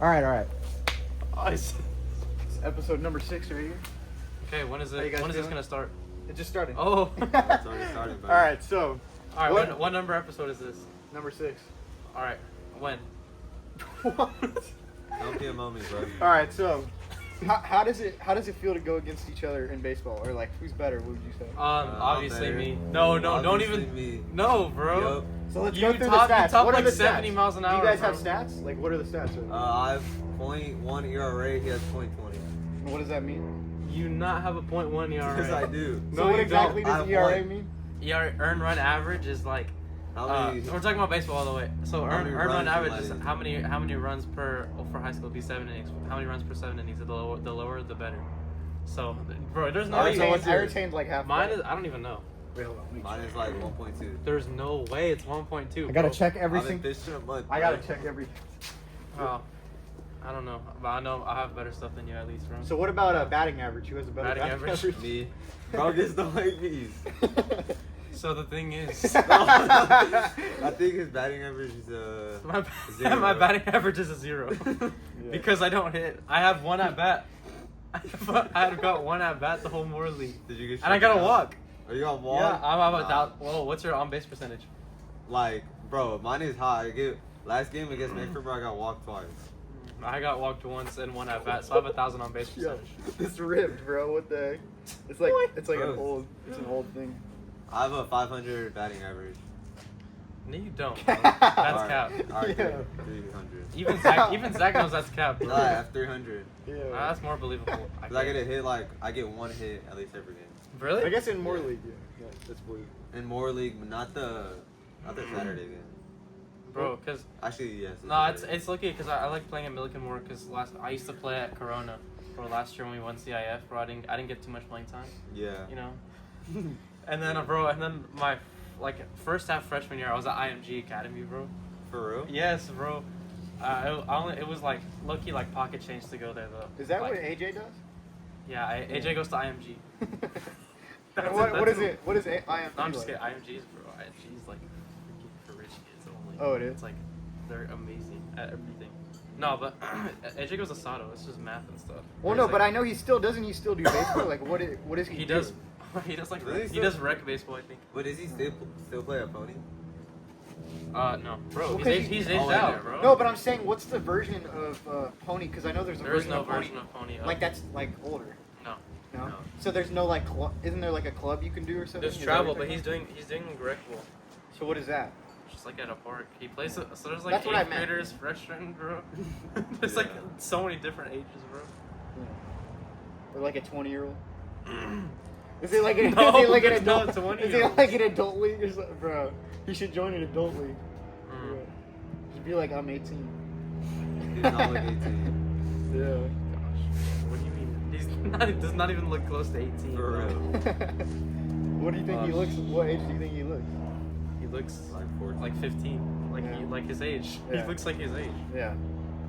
All right. Nice. It's episode number 6 right here. Okay, when is How you it? guys When is this doing? gonna start? It just started. Oh. It's already started, buddy. All right, so All right. What number episode is this? number 6. All right. When? What? Don't be a moment, bro. All right, so how does it feel to go against each other in baseball, or like who's better? What would you say? Obviously better. me. No, don't Obviously even. me. No, bro. Yup. So let's You go through top- the you stats. top What are like the 70 stats? miles an Do hour, you guys bro. have stats? Like, what are the stats? I have 0.1 ERA. He has 0.20. What does that mean? You not have a .1 ERA. Because I do. So No, what you exactly don't. I does have ERA one. mean? ERA earned run average is like. How many? We're talking about baseball all the way. So How earned many run runs average am I is in? how many runs per for high school would be 7 innings. How many runs per 7 innings? The lower the better. So, bro, there's no I way. retained like half. Mine is. I don't even know. Wait, hold on. Mine is like 1.2. There's no way it's 1.2. I gotta bro. check I've everything. been fishing a month. I gotta bro. check everything. Oh, I don't know, but I know I have better stuff than you at least, bro. So what about batting average? Who has a better Batting average? Me. Bro, just don't like these. So the thing is, I think his batting average is my, zero. my batting average is a 0 because I don't hit. I have one at bat. I've got one at bat the whole Moore League, Did you get? and I got struck a out? walk. Are you on walk? Yeah, I'm Nah. about. Whoa, what's your on base percentage? Like, bro, mine is high. Last game against Medford, bro, I got walked twice. I got walked once and one at bat, so I have 1,000 on base Yo, percentage. it's ripped, bro. What the heck? It's like What? it's like an Gross. old thing. I have a 500 batting average. No, you don't. Bro. That's Alright, cap. Alright, Yeah. 300. Even Zach knows that's cap. Bro. I have 300. Yeah. That's more believable. Cause I get a hit I get one hit at least every game. Really? I guess in Moore League, yeah, that's blue. In Moore League, but not the Saturday game. Bro, cause Actually, yes. no, it's lucky because I like playing at Milliken more because I used to play at Corona. Bro, last year when we won CIF, bro, I didn't get too much playing time. Yeah. You know. And then my first half freshman year I was at IMG Academy, bro. For real? Yes, bro. It was like low-key like pocket change to go there though. Is that like, what AJ does? Yeah, AJ goes to IMG. And what is it? What is IMG? No, I'm just like? kidding. IMG's, bro. IMG's like for rich kids only. Oh, it is? It's like they're amazing at everything. No, but AJ goes to Sato. It's just math and stuff. Well, no, but I know he still doesn't. He still do baseball. Like, what is he? He do? does. He does like Really? he does rec baseball, I think. But is he still play a pony? No, bro. Well, He's aged Oh, out, yeah. bro. No, but I'm saying, what's the version of Pony? Because I know there's a There is version no of Pony. version of Pony. Like that's like older. No. No. No. So there's no like, isn't there like a club you can do or something? There's Is that travel, what but you're he's doing rec ball. talking about? So what is that? Just like at a park. He plays it. So there's like That's what I 8th meant. graders, freshmen, bro. There's like Yeah. so many different ages, bro. Or like a 20-year-old? Is it like an, No, is it like an there's no adult? 20 Is year it olds. like an adult league or something, bro? You should join an adult league. Mm. Yeah. Just be like, I'm 18. He's not like 18. Yeah. Gosh, what do you mean? He does not even look close to 18. For bro. real. What do you think he Gosh. looks? What age do you think he looks? He looks Like 14. like 15, like Yeah. like his age. Yeah. He looks like his age. Yeah.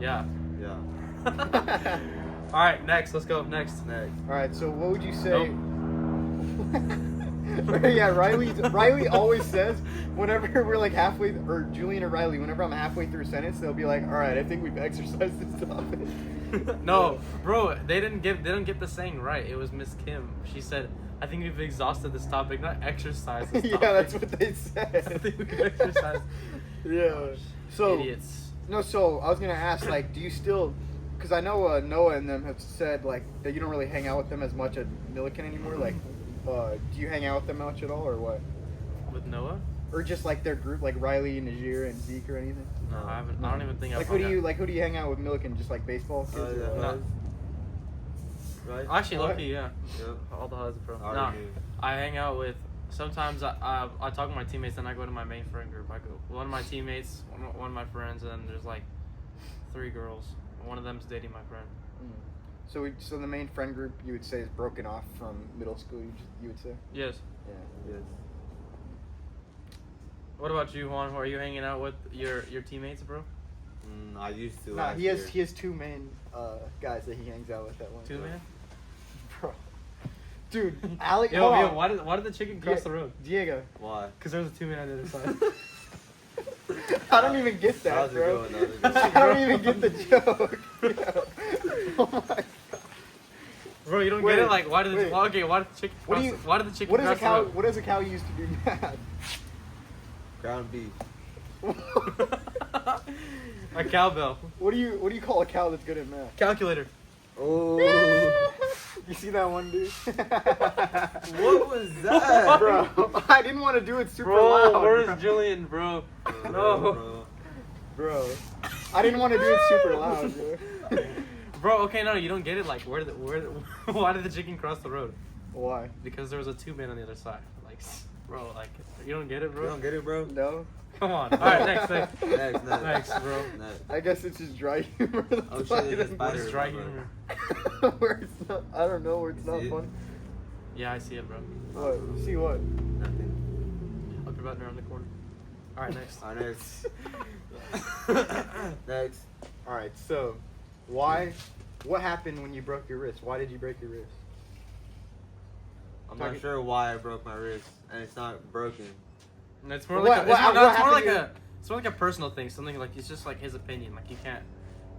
Yeah. Yeah. All right, next. Let's go. Next. Next. All right. So what would you say? Nope. Yeah, Riley always says whenever we're like halfway, or Julian or Riley, whenever I'm halfway through a sentence, they'll be like, "All right, I think we've exercised this topic." No, bro, they didn't get the saying right. It was Miss Kim. She said, "I think we've exhausted this topic, not exercised this topic." Yeah, that's what they I said. think we've exercised. Yeah. So Idiots. no, so I was gonna ask, like, do you still? Because I know Noah and them have said like that you don't really hang out with them as much at Milliken anymore. Like, do you hang out with them much at all, or what? With Noah? Or just like their group, like Riley, Najir, and Zeke, or anything? No, I haven't. I don't even think Like, I've who do you hang out with Milliken? Just like baseball kids? or Yeah. what? No. Right? Actually, What? lucky, yeah. Yep. All the HUDs, bro. Already No, knew. I hang out with. Sometimes I talk to my teammates, then I go to my main friend group. I go one of my teammates, one of my friends, and then there's like 3 girls. One of them's dating my friend. So the main friend group you would say is broken off from middle school. You would say? Yes. Yeah. Yes. What about you, Juan? Who are you hanging out with? Your teammates, bro? I used to. Nah, last he has year. 2 main guys that he hangs out with at one. 2 time. man? Bro. Dude, Alec. Yo, why did the chicken cross the road? Diego. Why? Because there was a 2 man on the other side. I don't even get that, That was a bro. good one, that was a good I don't even get the joke. Yeah. Oh my god. Bro, you don't Wait, get it? Like, why did wait. why did the chicken What do cross you- why did the chicken What does a cross cow? the road? What does a cow use to be mad? Ground beef. A cowbell. What do you call a cow that's good at math? Calculator. Oh. You see that one, dude? What was that? Bro, I didn't want to do it super Bro, loud. where's bro. Jillian, bro? No. Bro. Bro, I didn't want to do it super loud, bro. Bro, okay, no, you don't get it. Like, why did the chicken cross the road? Why? Because there was a tube man on the other side. Like, bro, like, you don't get it, You bro? don't get it, bro? No. Come on. All right, next. Next, Next, bro. Next. I guess it's just dry humor. That's Oh, shit, why I there's a didn't- What spider. is dry bro. humor? where it's not, I don't know where it's You not see it? funny. Yeah, I see it, bro. What? You see what? Nothing. Up your button around the corner. All right, next. Alright, next. Next. All right. So, why? What happened when you broke your wrist? Why did you break your wrist? I'm not sure why I broke my wrist, and it's not broken. And it's more What- like what- what it's more like happened it's more like a personal thing. Something like it's just like his opinion. Like you can't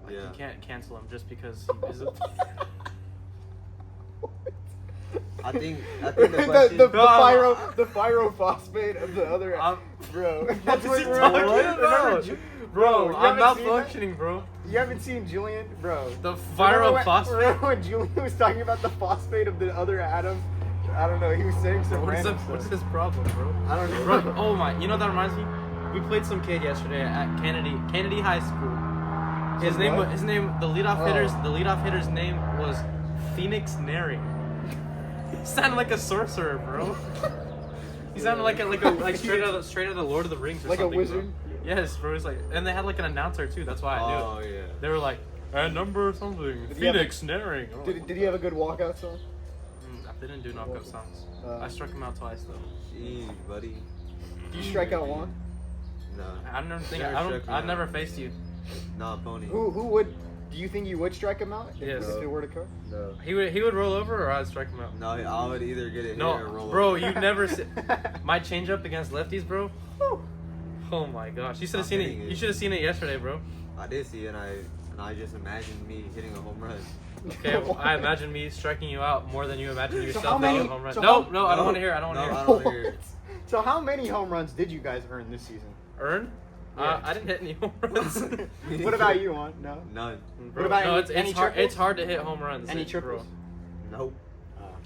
Yeah. you can't cancel him just because he is. I think the the, question. the, No. the pyrophosphate of the other. Bro, What's he remember- talking remember about? Ju- Bro, you I'm haven't seen malfunctioning, bro. You haven't seen Julian, bro. The Remember pyrophosphate. when Julian was talking about the phosphate of the other atom? I don't know. He was saying some What is random what's stuff. his problem, bro? I don't know. Bro, oh my! You know that reminds me. We played some kid yesterday at Kennedy High School. His Some name what? was the leadoff Oh. hitter's name was Phoenix Neri. He sounded like a sorcerer, bro. He sounded like straight out of the Lord of the Rings or Like a something. wizard? Bro. Yes, bro. It's like, and they had like an announcer too. That's why I knew Oh it. yeah. They were like, number something, Did he have a- Phoenix Neri. I'm like, Did he have a good walkout song? They didn't do knockout songs. I struck him out twice though. Jeez, buddy. Did you strike out one? No. I don't think Never struck me I've out. never faced you. Nah, pony. Who would? Do you think you would strike him out? Yes. If it were to come? No. He would roll over or I'd strike him out. No, I would either get it here No, or roll bro, over. you never see my change up against lefties, bro. Oh my gosh, you should have I'm seen it. hitting it. You should have seen it yesterday, bro. I did see it, and I just imagined me hitting a home run. Okay, well, I imagine me striking you out more than you imagine So yourself how many- hitting a home run. so No, how- no, I don't want to hear. It. I don't want to No, hear. I It. don't wanna hear it. So how many home runs did you guys earn this season? Earn? Yeah. I didn't hit any home runs. What about you, Juan? No. None. Bro, about no, any- any it's hard. triples? It's hard to hit home runs. Any bro. triples? Nope.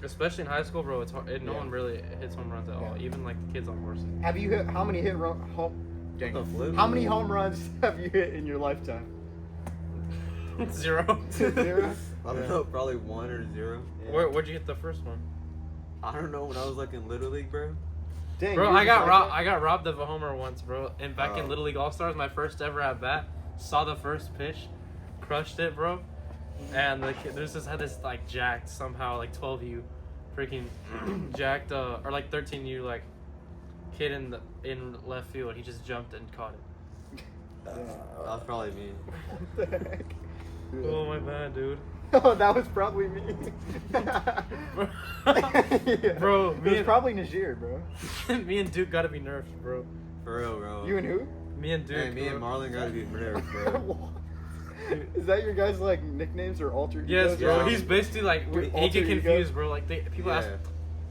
Especially in high school, bro. It's hard. No Yeah. one really hits home runs at all. Yeah. Even like the kids on horses. Have you hit? How many home? Dang. What the flip? How many home runs have you hit in your lifetime? Zero. Zero? I don't know, probably 1 or 0. Where'd you hit the first one? I don't know, when I was like in Little League, bro. Dang, Bro, you I got just robbed. like I got robbed of a homer once, bro. And back in Oh. Little League All Stars, my first ever at bat, saw the first pitch, crushed it, bro. And the kid, had this like jacked somehow like 12U, freaking jacked or like 13U like kid in left field. He just jumped and caught it. That was probably me. What the heck? Oh my bad, dude. Oh, that was probably me. Yeah. Bro, it me was and- probably Najir, bro. Me and Duke gotta be nerfed, bro. For real, bro. You and who? Me and Duke. Hey, me and bro. Marlon gotta be nerfed, bro. Is that your guys' like nicknames or alter Yes, egos? bro. Yeah. He's basically like Dude, he alter get ego. confused, bro. Like people ask, Yeah.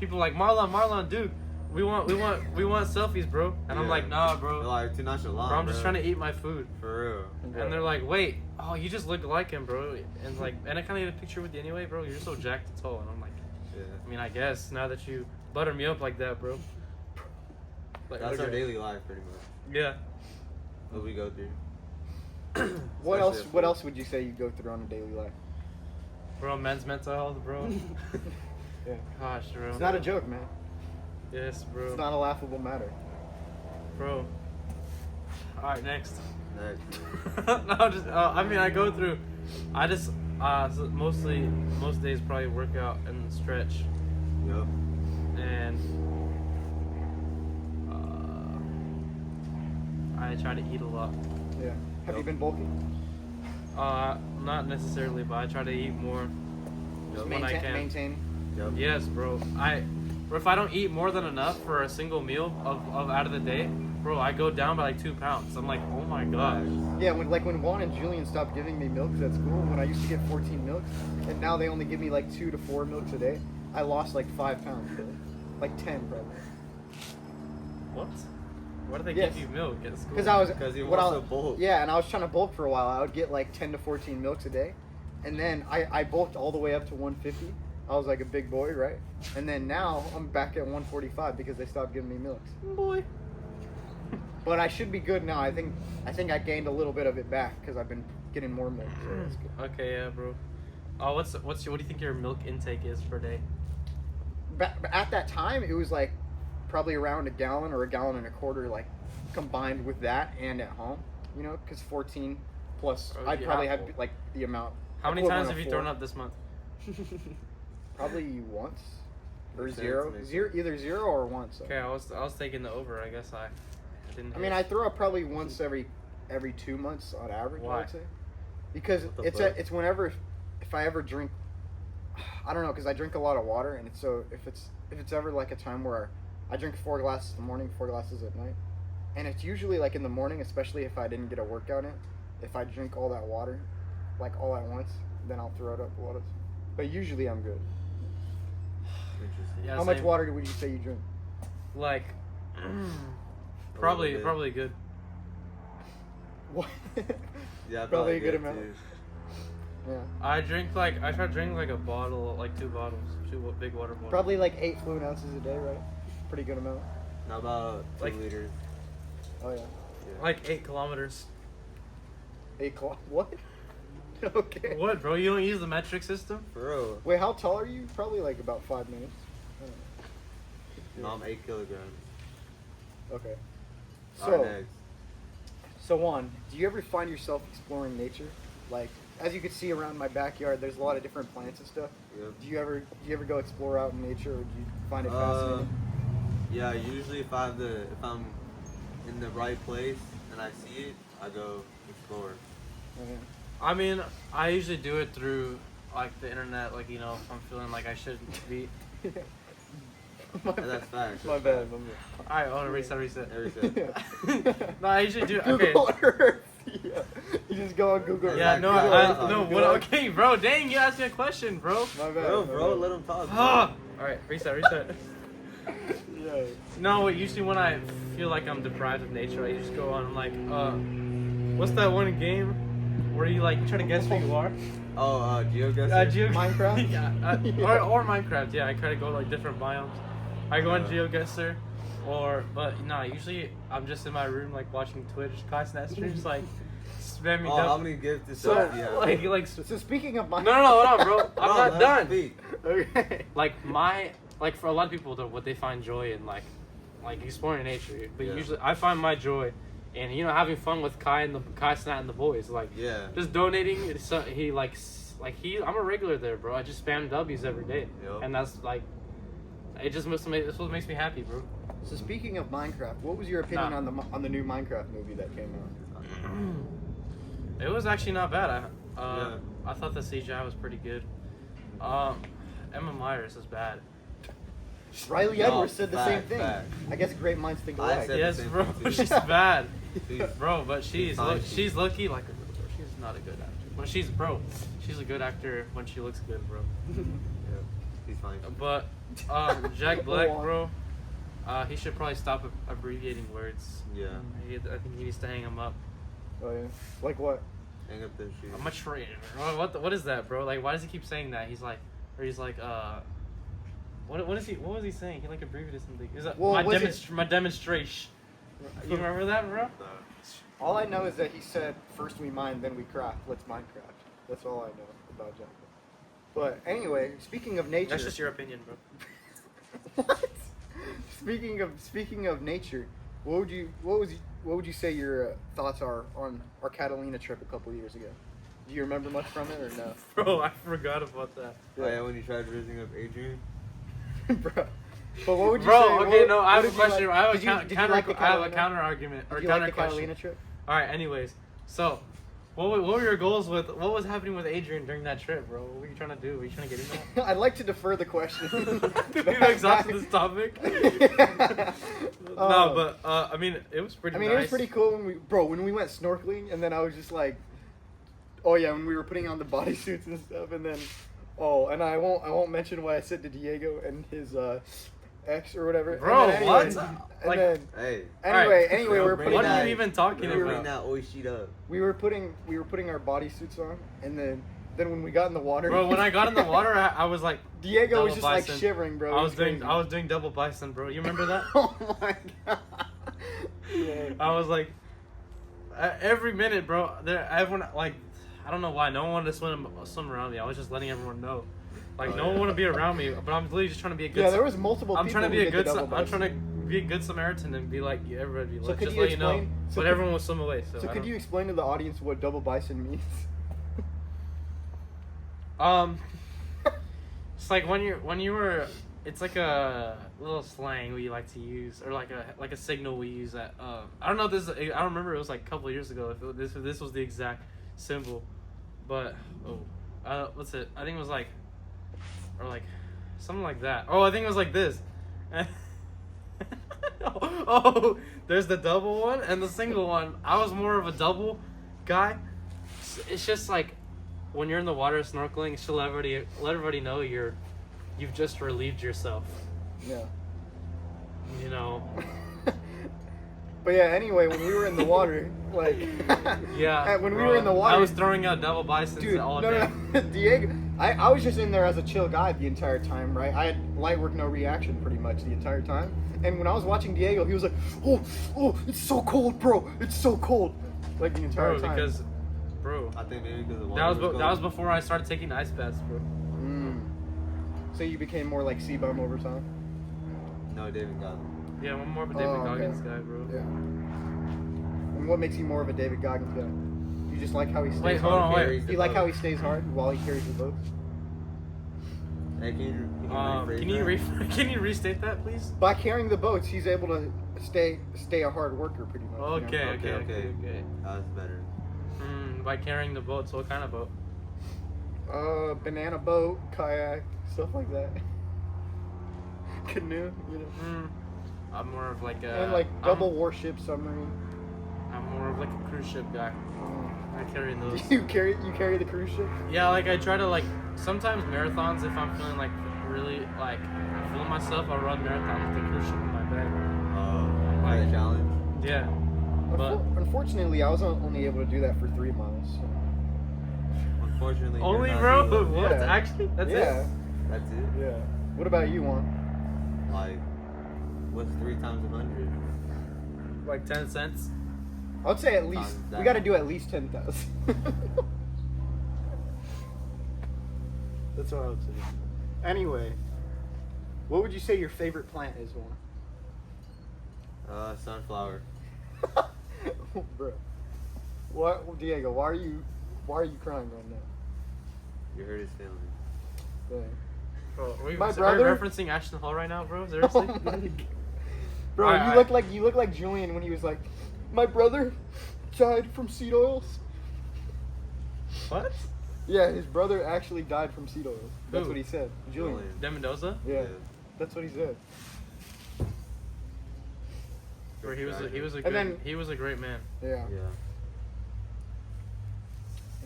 people like Marlon, Duke. We want selfies, bro. And I'm Yeah. like, nah, They're bro. like, too nonchalant, Bro, I'm just trying to eat my food. For real. And they're like, wait, oh, you just look like him, bro. And like, and I can't even picture with you anyway, bro. You're so jacked and tall. And I'm like, Yeah. I mean, I guess now that you butter me up like that, bro. Like, That's our okay. daily life, pretty much. Yeah. What we go through. What Especially else? at What football. else would you say you go through on a daily life? Bro, men's mental health, bro. Yeah. Gosh, bro. It's not a joke, man. Yes, bro. It's not a laughable matter. Bro. All right, next. Next. No, just I mean, I go through. I just so most days probably work out and stretch, Yup. and I try to eat a lot. Yeah. Have you been bulking? Not necessarily, but I try to eat more Yup. when I can. Maintain. Yup. Yes, bro. Or if I don't eat more than enough for a single meal of out of the day, bro, I go down by like 2 pounds. I'm like, oh my gosh. Yeah, when Juan and Julian stopped giving me milks at school, when I used to get 14 milks, and now they only give me like 2 to 4 milks a day, I lost like 5 pounds. Really. Like 10 probably. What? Why do they Yes. give you milk at school? Because he what wants I- to bulk. Yeah, and I was trying to bulk for a while. I would get like 10 to 14 milks a day, and then I bulked all the way up to 150. I was like a big boy, right? And then now I'm back at 145 because they stopped giving me milks. Boy. But I should be good now. I think I gained a little bit of it back because I've been getting more milk. So that's good. Okay, yeah, bro. What do you think your milk intake is per day? At that time, it was like probably around a gallon or a gallon and a quarter, like combined with that and at home. You know, because 14 plus, Oh, I'd yeah. probably have like the amount. How many equivalent times have of you 4. thrown up this month? Probably once or Makes sense, zero, makes zero, either 0 or 1. So. Okay, I was taking the over. I guess I didn't. I mean, hit. I throw up probably once every 2 months on average. Why? I would say, because What the it's fuck? it's whenever if I ever drink, I don't know, because I drink a lot of water, and it's so if it's ever like a time where I drink 4 glasses in the morning, 4 glasses at night, and it's usually like in the morning, especially if I didn't get a workout in. If I drink all that water, like all at once, then I'll throw it up a lot of. But usually I'm good. Interesting. Yeah, How much same. water would you say you drink? Like, bit. probably good. What? Yeah, Probably a good amount. too. Yeah. I try to drink like a bottle, like 2 bottles, 2 big water bottles. Probably like 8 fluid ounces a day, right? Pretty good amount. Now about 2 Like- liters. Oh yeah. Yeah. Like 8 kilometers. 8 what? Okay. What, bro? You don't use the metric system? For real. Wait, how tall are you? Probably like about 5 minutes. No, I'm 8 kilograms. Okay. Alright, So, next. so Juan, do you ever find yourself exploring nature? Like, as you can see around my backyard, there's a lot of different plants and stuff. Yep. Do you ever go explore out in nature, or do you find it Uh, fascinating? Yeah, usually if I'm in the right place and I see it, I go explore. Oh, yeah. I mean, I usually do it through like the internet. Like, you know, if I'm feeling like I shouldn't be. My And that's bad. facts. My bad. All right, I want to reset. Every set. Yeah. No, I usually do. Okay. Google Earth. Yeah. You just go on Google Earth. Yeah, no, Google I Earth. no. What? Okay, bro. Dang, you asked me a question, bro. My bad. Bro, my bro, bad. let him talk. bro. Ah. All right, reset. Yeah. No, usually when I feel like I'm deprived of nature, I just go on. I'm like, what's that one game where you like try to guess who you are? Oh, GeoGuessr? Minecraft? Yeah, Yeah. Or Minecraft. Yeah, I try to go like different biomes. I go on Yeah. GeoGuessr, but no, usually I'm just in my room like watching Twitch class streams like spamming Oh, down. how many gifts did So you have? like So speaking of Minecraft. no, hold on, bro. I'm No, not let done. him speak. Okay. Like for a lot of people, what they find joy in like exploring nature. But Yeah. usually I find my joy in having fun with Kai Snat and the boys. Like Yeah. just donating. So I'm a regular there, bro. I just spam W's every day, Yup. and that's like it's what makes me happy, bro. So speaking of Minecraft, what was your opinion Nah. on the new Minecraft movie that came out? It was actually not bad. Yeah. I thought the CGI was pretty good. Emma Myers is bad. Riley No, Edwards said the same fact, thing. fact. I guess great minds think I alike. said- the Yes, same bro. thing too. She's bad, She's- bro. But she's fine. she's lucky. Like she's not a good actor. But she's a good actor when she looks good, bro. Yeah, he's fine. But Jack Black, Go on. bro. He should probably stop abbreviating words. Yeah. I think he needs to hang him up. Oh yeah. Like what? Hang up them shoes. I'm a traitor. What is that, bro? Like, why does he keep saying that? He's like, what was he saying? He like abbreviated something. Is that Well, was it- my demonstration? You remember that, bro? All I know is that he said, "First we mine, then we craft. Let's Minecraft." That's all I know about Jack. But anyway, speaking of nature. That's just your opinion, bro. What? Speaking of nature, what would you say your thoughts are on our Catalina trip a couple years ago? Do you remember much from it or no? Bro, I forgot about that. Oh, yeah, when you tried raising up Adrian? Bro. But what would you Bro, say? okay, what, no, I what have a did you question. like- I have a did you- counter. did you like the I have a Catalina- counter argument or Did you counter like the question. Catalina trip? All right. Anyways, so What were your goals with? What was happening with Adrian during that trip, bro? What were you trying to do? Were you trying to get him out? I'd like to defer the question. We've exhausted this topic. Yeah. No, but I mean, it was pretty. I mean, nice. it was pretty cool when we went snorkeling, and then I was just like, oh yeah, when we were putting on the bodysuits and stuff, and then, and I won't mention what I said to Diego and his ex or whatever. Bro, and then what? And Like- then, Hey. anyway, we were Bring putting What that- are you even talking we were- Bring about? that oi sheet up. we were putting our bodysuits on, and then when we got in the water, Bro, when I got in the water, I was like, Diego was double just like bison. shivering, bro. I It was doing crazy. double bison, bro. You remember that? Oh my god. Yeah. I was like, every minute, bro. Everyone like, I don't know why no one wanted to swim around me. I was just letting everyone know, like no one wanted to be around me. But I'm literally just trying to be a good. Yeah, there was multiple. I'm people trying to who be a did the good. double I'm bison. trying to be a good Samaritan and be like everybody. So Like, could just you let you know. explain- so But could- everyone will swim away. So, So I could don't- you explain to the audience what double bison means? It's like when you were. It's like a little slang we like to use, or like a signal we use at. I don't know if this. I don't remember. It was like a couple of years ago. If this was the exact symbol, but what's it? I think it was like, or like, something like that. Oh, I think it was like this. Oh, there's the double one and the single one. I was more of a double guy. It's just like when you're in the water snorkeling, it should let everybody know you've just relieved yourself. Yeah. You know. But yeah, anyway, when we were in the water, like, Yeah. when we bro, were in the water, I was throwing out double bisons dude, all no, day. no, Diego, I was just in there as a chill guy the entire time, right? I had light work, no reaction, pretty much the entire time. And when I was watching Diego, he was like, "Oh, it's so cold, bro! It's so cold!" Like the entire Bro, time. because, bro, I think maybe because the water that was cold. that was before I started taking ice baths, bro. So you became more like C-Bum over time. No, David got it. Yeah, one more of a David Oh, okay. Goggins guy, bro. Yeah. And what makes you more of a David Goggins guy? You just like how he stays Wait, hard. hold on, wait. Carries the You like how boat. he stays hard while he carries the boats? Hey, can you Can you restate that, please? By carrying the boats, he's able to stay a hard worker, pretty much. Okay, You know? okay. That's better. By carrying the boats, what kind of boat? Banana boat, kayak, stuff like that. Canoe, you know. I'm more of like a. And like double warship submarine. I'm more of like a cruise ship guy. I carry those. You carry the cruise ship? Yeah, like I try to like sometimes marathons if I'm feeling like really like feeling myself. I'll run marathons with the cruise ship in my bag. Like a challenge. Yeah, but Unfortunately, I was only able to do that for 3 miles. So. Unfortunately. you're only not bro. doing it. What? Yeah. Actually, that's Yeah. it. That's it. Yeah. What about you, Juan? Like, what's 3 times 100? Like 10 cents. I would say at least Times we that. got to do at least 10,000. That's what I would say. Anyway, what would you say your favorite plant is, Juan? Sunflower. Bro, what, Diego? Why are you crying right now? You hurt his feelings. Dang. Bro, are we brother- referencing Ashton Hall right now, bro? Oh Seriously? my God. Bro, Alright, you look like Julian when he was like, my brother died from seed oils. What? Yeah, his brother actually died from seed oils. That's Who? what he said. Julian. De Mendoza? Yeah, that's what he said. Bro, he was a And good, then- he was a great man. Yeah. Yeah.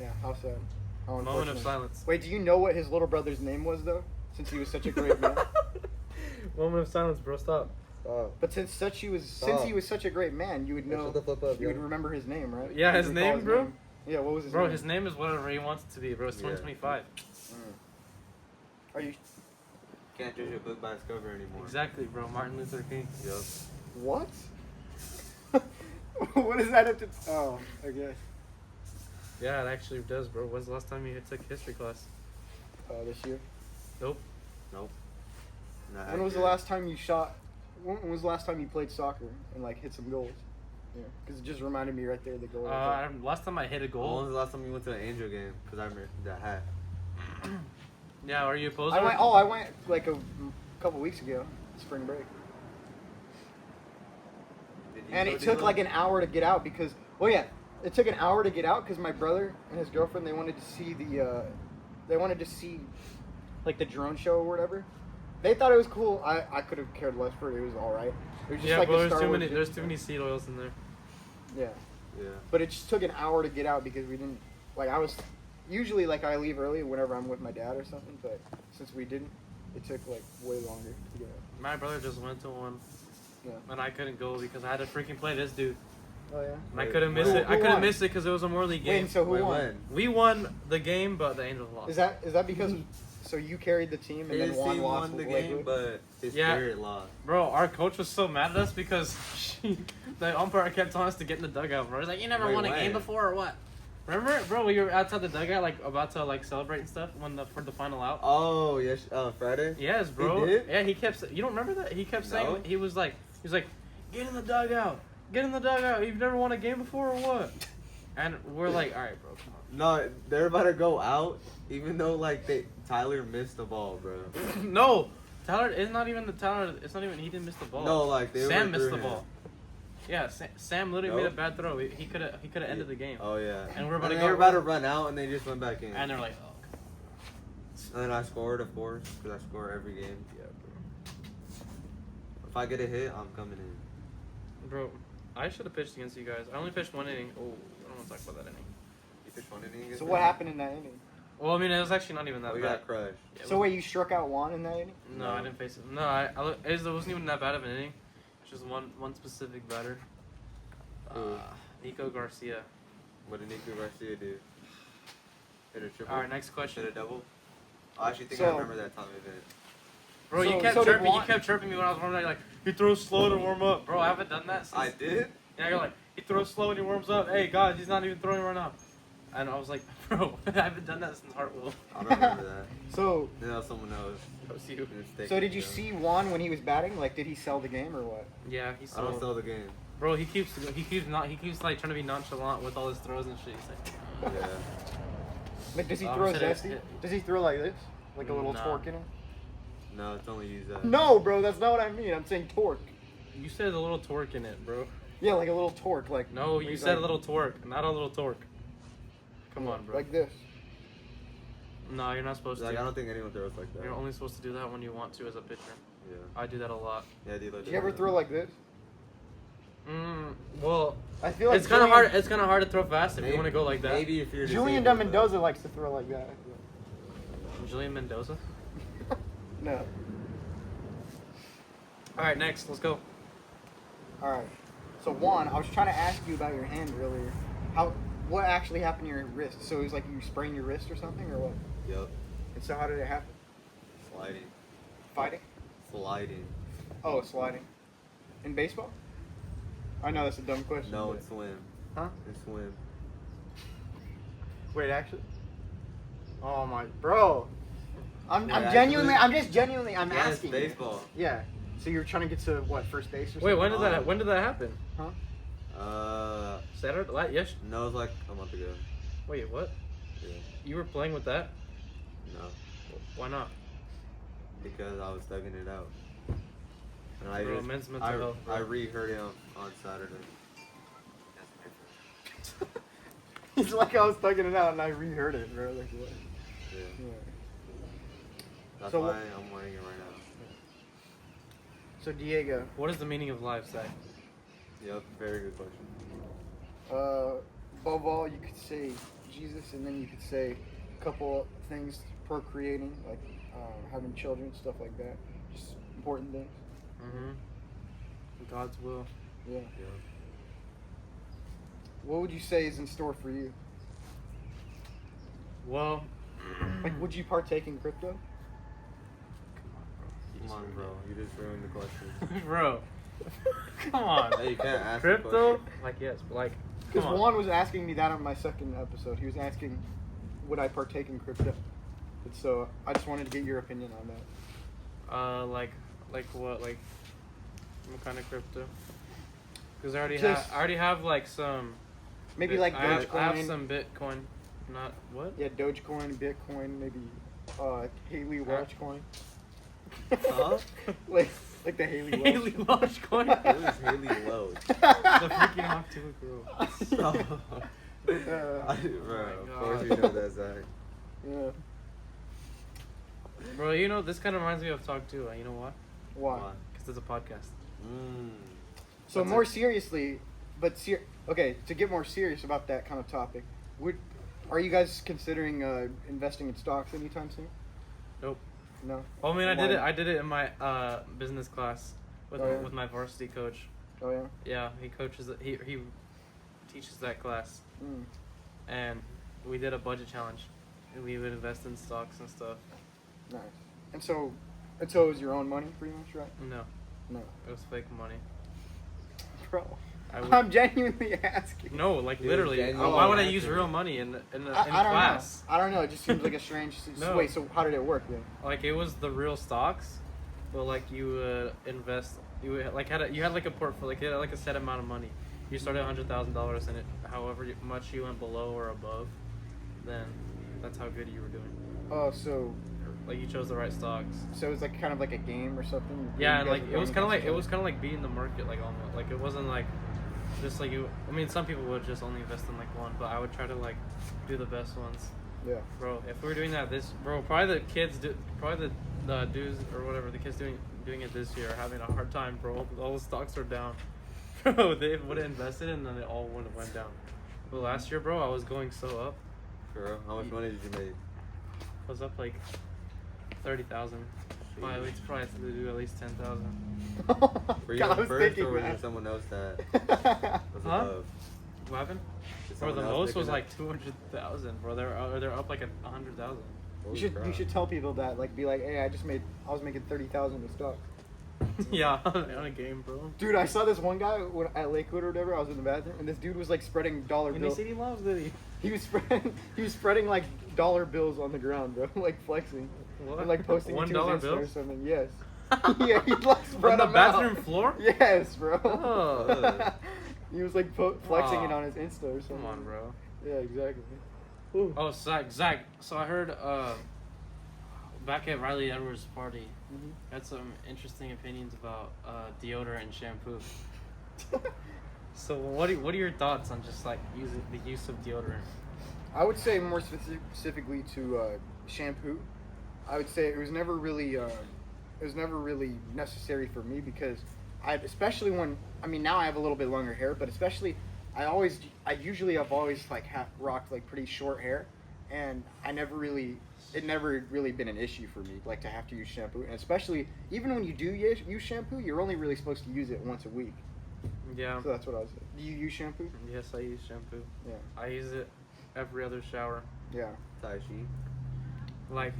Yeah, how sad. How Moment of unfortunate. silence. Wait, do you know what his little brother's name was, though? Since he was such a great man. Moment of silence, bro. Stop. But since he was such a great man, you would know. Shut the fuck up, you yo. would remember his name, right? Yeah, You his would recall name, bro? Yeah, what was his Bro, name? his name is whatever he wants it to be, bro. It's Yeah. 2025. Are you Can't judge a book by its cover anymore. Exactly, bro. Martin Luther King. Yup. what? What does that have to? Oh, I guess. Yeah, it actually does, bro. When's the last time you took history class? This year. Nope. Nope. Not When was the accurate. last time you shot? When was the last time you played soccer and like hit some goals? Yeah, because it just reminded me right there the goal. Last time I hit a When goal. was the last time you went to an Angel game? Because I remember that hat. Yeah, are you opposed? I went like a couple weeks ago, spring break, Did you and go it do took that? like an hour to get out because. Well, yeah. it took an hour to get out because my brother and his girlfriend, they wanted to see like the drone show or whatever. They thought it was cool. I could have cared less for it. It was all right. It was just like bro, the Star Wars. there's too many seed oils in there. Yeah. Yeah. But it just took an hour to get out because we didn't, like, I was, usually, like, I leave early whenever I'm with my dad or something, but since we didn't, it took, like, way longer to get out. My brother just went to one, Yeah. and I couldn't go because I had to freaking play this dude. Oh, yeah? And I Wait, couldn't miss who- it. I who couldn't won? miss it because it was a more league game. Wait, so who Wait, won? when? We won the game, but the Angels lost. Is that because, so you carried the team and His then Juan team lost won the lately? game, but his Yeah. spirit lost. Bro, our coach was so mad at us because the umpire kept telling us to get in the dugout, bro. He's like, you never Wait, won a when? game before or what? Remember, bro, we were outside the dugout, like, about to, like, celebrate and stuff for the final out? Oh, yes. Friday? Yes, bro. He did? Yeah, he kept, you don't remember that? He kept saying, No. he was like, get in the dugout. Get in the dugout. You've never won a game before or what? And we're like, all right, bro, come on. No, they're about to go out, even though, like, Tyler missed the ball, bro. No, Tyler, it's not even he didn't miss the ball. No, like, they Sam went missed through the him. ball. Yeah, Sam literally No? made a bad throw. He could have ended the game. Oh, yeah. And we're about to they go- were about to run out, and they just went back in. And they're like, oh. And then I scored, of course, because I score every game. Yeah, bro. If I get a hit, I'm coming in. Bro, I should have pitched against you guys. I only pitched one inning. Oh, I don't want to talk about that inning. You pitched one inning against So me? what happened in that inning? Well, I mean, it was actually not even that We bad. got crushed. Yeah, it So was- wait, you struck out Juan in that inning? No, I didn't face it. No, it wasn't even that bad of an inning. It's just one specific batter. Who? Nico Garcia. What did Nico Garcia do? Hit a triple? All right, next question. Hit a double? I actually think So- I remember that time event. Bro, you So- kept so did chirping. You Juan- kept chirping me when I was warming up. You're like, he throws slow to warm up. Bro, I haven't done that since. I did? Yeah, you're like, he throws slow and he warms up. Hey, God, he's not even throwing right now. And I was like, bro, I haven't done that since Hartwell. I don't remember that. So, Then that was someone else. That was you. Mistaken, so did you so. see Juan when he was batting? Like, did he sell the game or what? Yeah, I don't sell the game. Bro, he keeps like trying to be nonchalant with all his throws and shit. He's like, Yeah. Like, does he Oh, throw shit, zesty? it- Does he throw like this? Like a little Nah. torque in him? No, it's only used that. No, bro, that's not what I mean. I'm saying torque. you said a little torque in it, bro. Yeah, like a little torque. Like No, you he's said like- a little torque, not a little torque. Come on, bro. Like this. No, you're not supposed Like, I to. don't think anyone throws like that. You're only supposed to do that when you want to as a pitcher. Yeah. I do that a lot. Yeah, do you like Did you ever throw like this? Well, I feel like it's kind of Julian- hard. It's kind of hard to throw fast if you want to go like that. Maybe if you're Julian disabled, but- Mendoza likes to throw like that. Julian Mendoza. No. All right, next, let's go. All right. So Juan, I was trying to ask you about your hand earlier. What actually happened to your wrist? So it was like you sprained your wrist or something, or what? Yep. And so how did it happen? Sliding. Fighting? Sliding. Oh, sliding. In baseball? I know that's a dumb question. No, but- it's swim. Huh? It's swim. Wait, actually. Oh my, bro. I'm Yeah, genuinely. actually- I'm just genuinely. I'm Yeah, it's asking. you. baseball. Yeah. So you're trying to get to what, first base or something? Wait, when did that happen? Saturday? Yes. No, it was like a month ago. Wait, what? Yeah. You were playing with that? No, Why not? because I was thugging it out. And I Bro, just, men's mental health, bro. I re-hurt it on Saturday. It's like I was thugging it out and I reheard it, bro. Like what? Yeah. Yeah. That's So why what- I'm wearing it right now. So Diego, What is the meaning of life, Zach? Yep, very good question. above all, you could say Jesus, and then you could say a couple things: procreating, like having children, stuff like that. Just important things. Mm-hmm. God's will. Yeah. Yep. What would you say is in store for you? Well, Like, would you partake in crypto? Come on, bro. You just ruined the question. bro. Come on. Hey, you can't ask the Crypto? question. Like yes, but like. Because Come on. Juan was asking me that on my second episode. He was asking, would I partake in crypto? And so I just wanted to get your opinion on that. Like what? Like what kind of crypto? Because I Just- already have like some. Maybe like I have Dogecoin. some Bitcoin. Not what? Yeah, Dogecoin, Bitcoin, maybe Haley Watchcoin. Huh? like, Like the Haley Welch. Haley Welch coin. It was Haley Welch. The freaking off to a girl. Bro, Oh of course God. you know that, Zach. Yeah. Bro, you know, this kind of reminds me of Talk 2. You know why? Why? Because it's a podcast. So That's more it. seriously, but okay, to get more serious about that kind of topic, are you guys considering investing in stocks anytime soon? Nope. No. Well, I mean, Why? I did it in my business class with Oh, yeah? with my varsity coach. Oh yeah. Yeah, he coaches it. He teaches that class, Mm. and we did a budget challenge. And we would invest in stocks and stuff. Nice. And so it was your own money, pretty much, right? No, No. it was fake money. Bro, I would, I'm genuinely asking. no, like Dude, literally. genuinely Why would I asking. use real money in I class? don't know. I don't know. It just seems like a strange. No. Wait. So how did it work then? Like it was the real stocks, but like you would invest. You would, like you had like a portfolio, like you had like a set amount of money. You started $100,000 in it. However much you went below or above, then that's how good you were doing. Oh, so Like you chose the right stocks. it was like kind of like a game or something. Yeah, You and guys like were it was going kind against of like beating the market, like almost. Like it wasn't like just like you. I mean, some people would just only invest in like one, but I would try to like do the best ones. Yeah. Bro, if we were doing that probably the kids probably the dudes or whatever, the kids doing it this year are having a hard time, bro. All the stocks are down. Bro, they would have invested and then it all would have went down. But last year, bro, I was going so up. Bro, how much money did you make? I was up like 30,000. Probably have to do at least 10,000. Were you God, I in was first, thinking or was that. there someone else that was Huh? above? What happened? Did Bro, the someone else most pick was it like up? 200,000, bro. They're up like 100,000. Holy You crap. should tell people that, like, be like, hey, I was making 30,000 in stock. Yeah, on a game, bro. Dude, I saw this one guy at Lakewood or whatever. I was in the bathroom, and this dude was like spreading dollar And he bills. said he loves it. He was spreading like dollar bills on the ground, bro, like flexing, What? and like posting it to $1 his Insta or bills? something. Yes. Yeah, he like spread On the them out. bathroom floor? Yes, bro. Oh. He was like flexing Aw. it on his Insta or something. Come on, bro. Yeah, exactly. Ooh. Oh, Zach. So I heard back at Riley Edwards' party, Mhm. had some interesting opinions about deodorant and shampoo. So what are your thoughts on just like the use of deodorant? I would say more specifically to shampoo. I would say it was never really necessary for me because especially when now I have a little bit longer hair, but especially I usually have always like rocked like pretty short hair, and it never really been an issue for me like to have to use shampoo, and especially even when you do use shampoo, you're only really supposed to use it once a week. Yeah. So that's what I was saying. Do you use shampoo? Yes, I use shampoo. Yeah. I use it every other shower. Yeah. Tai Chi. Like,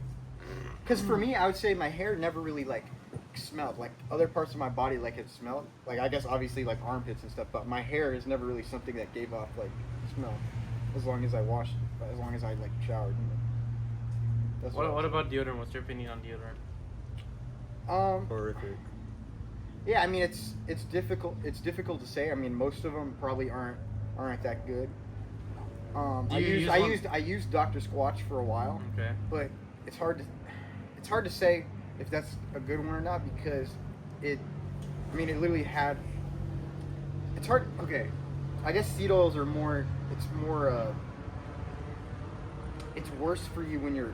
Because for me, I would say my hair never really like smelled. Like other parts of my body, like it smelled. Like I guess obviously like armpits and stuff, but my hair is never really something that gave off like smell. As long as I washed, as long as I like showered. That's what about deodorant? What's your opinion on deodorant? Horrific. Yeah, I mean it's difficult. It's difficult to say. I mean most of them probably aren't that good. Do you use one? I used Dr. Squatch for a while. Okay. But it's hard to say if that's a good one or not because it literally had. It's hard. Okay, I guess seed oils are more. It's worse for you when you're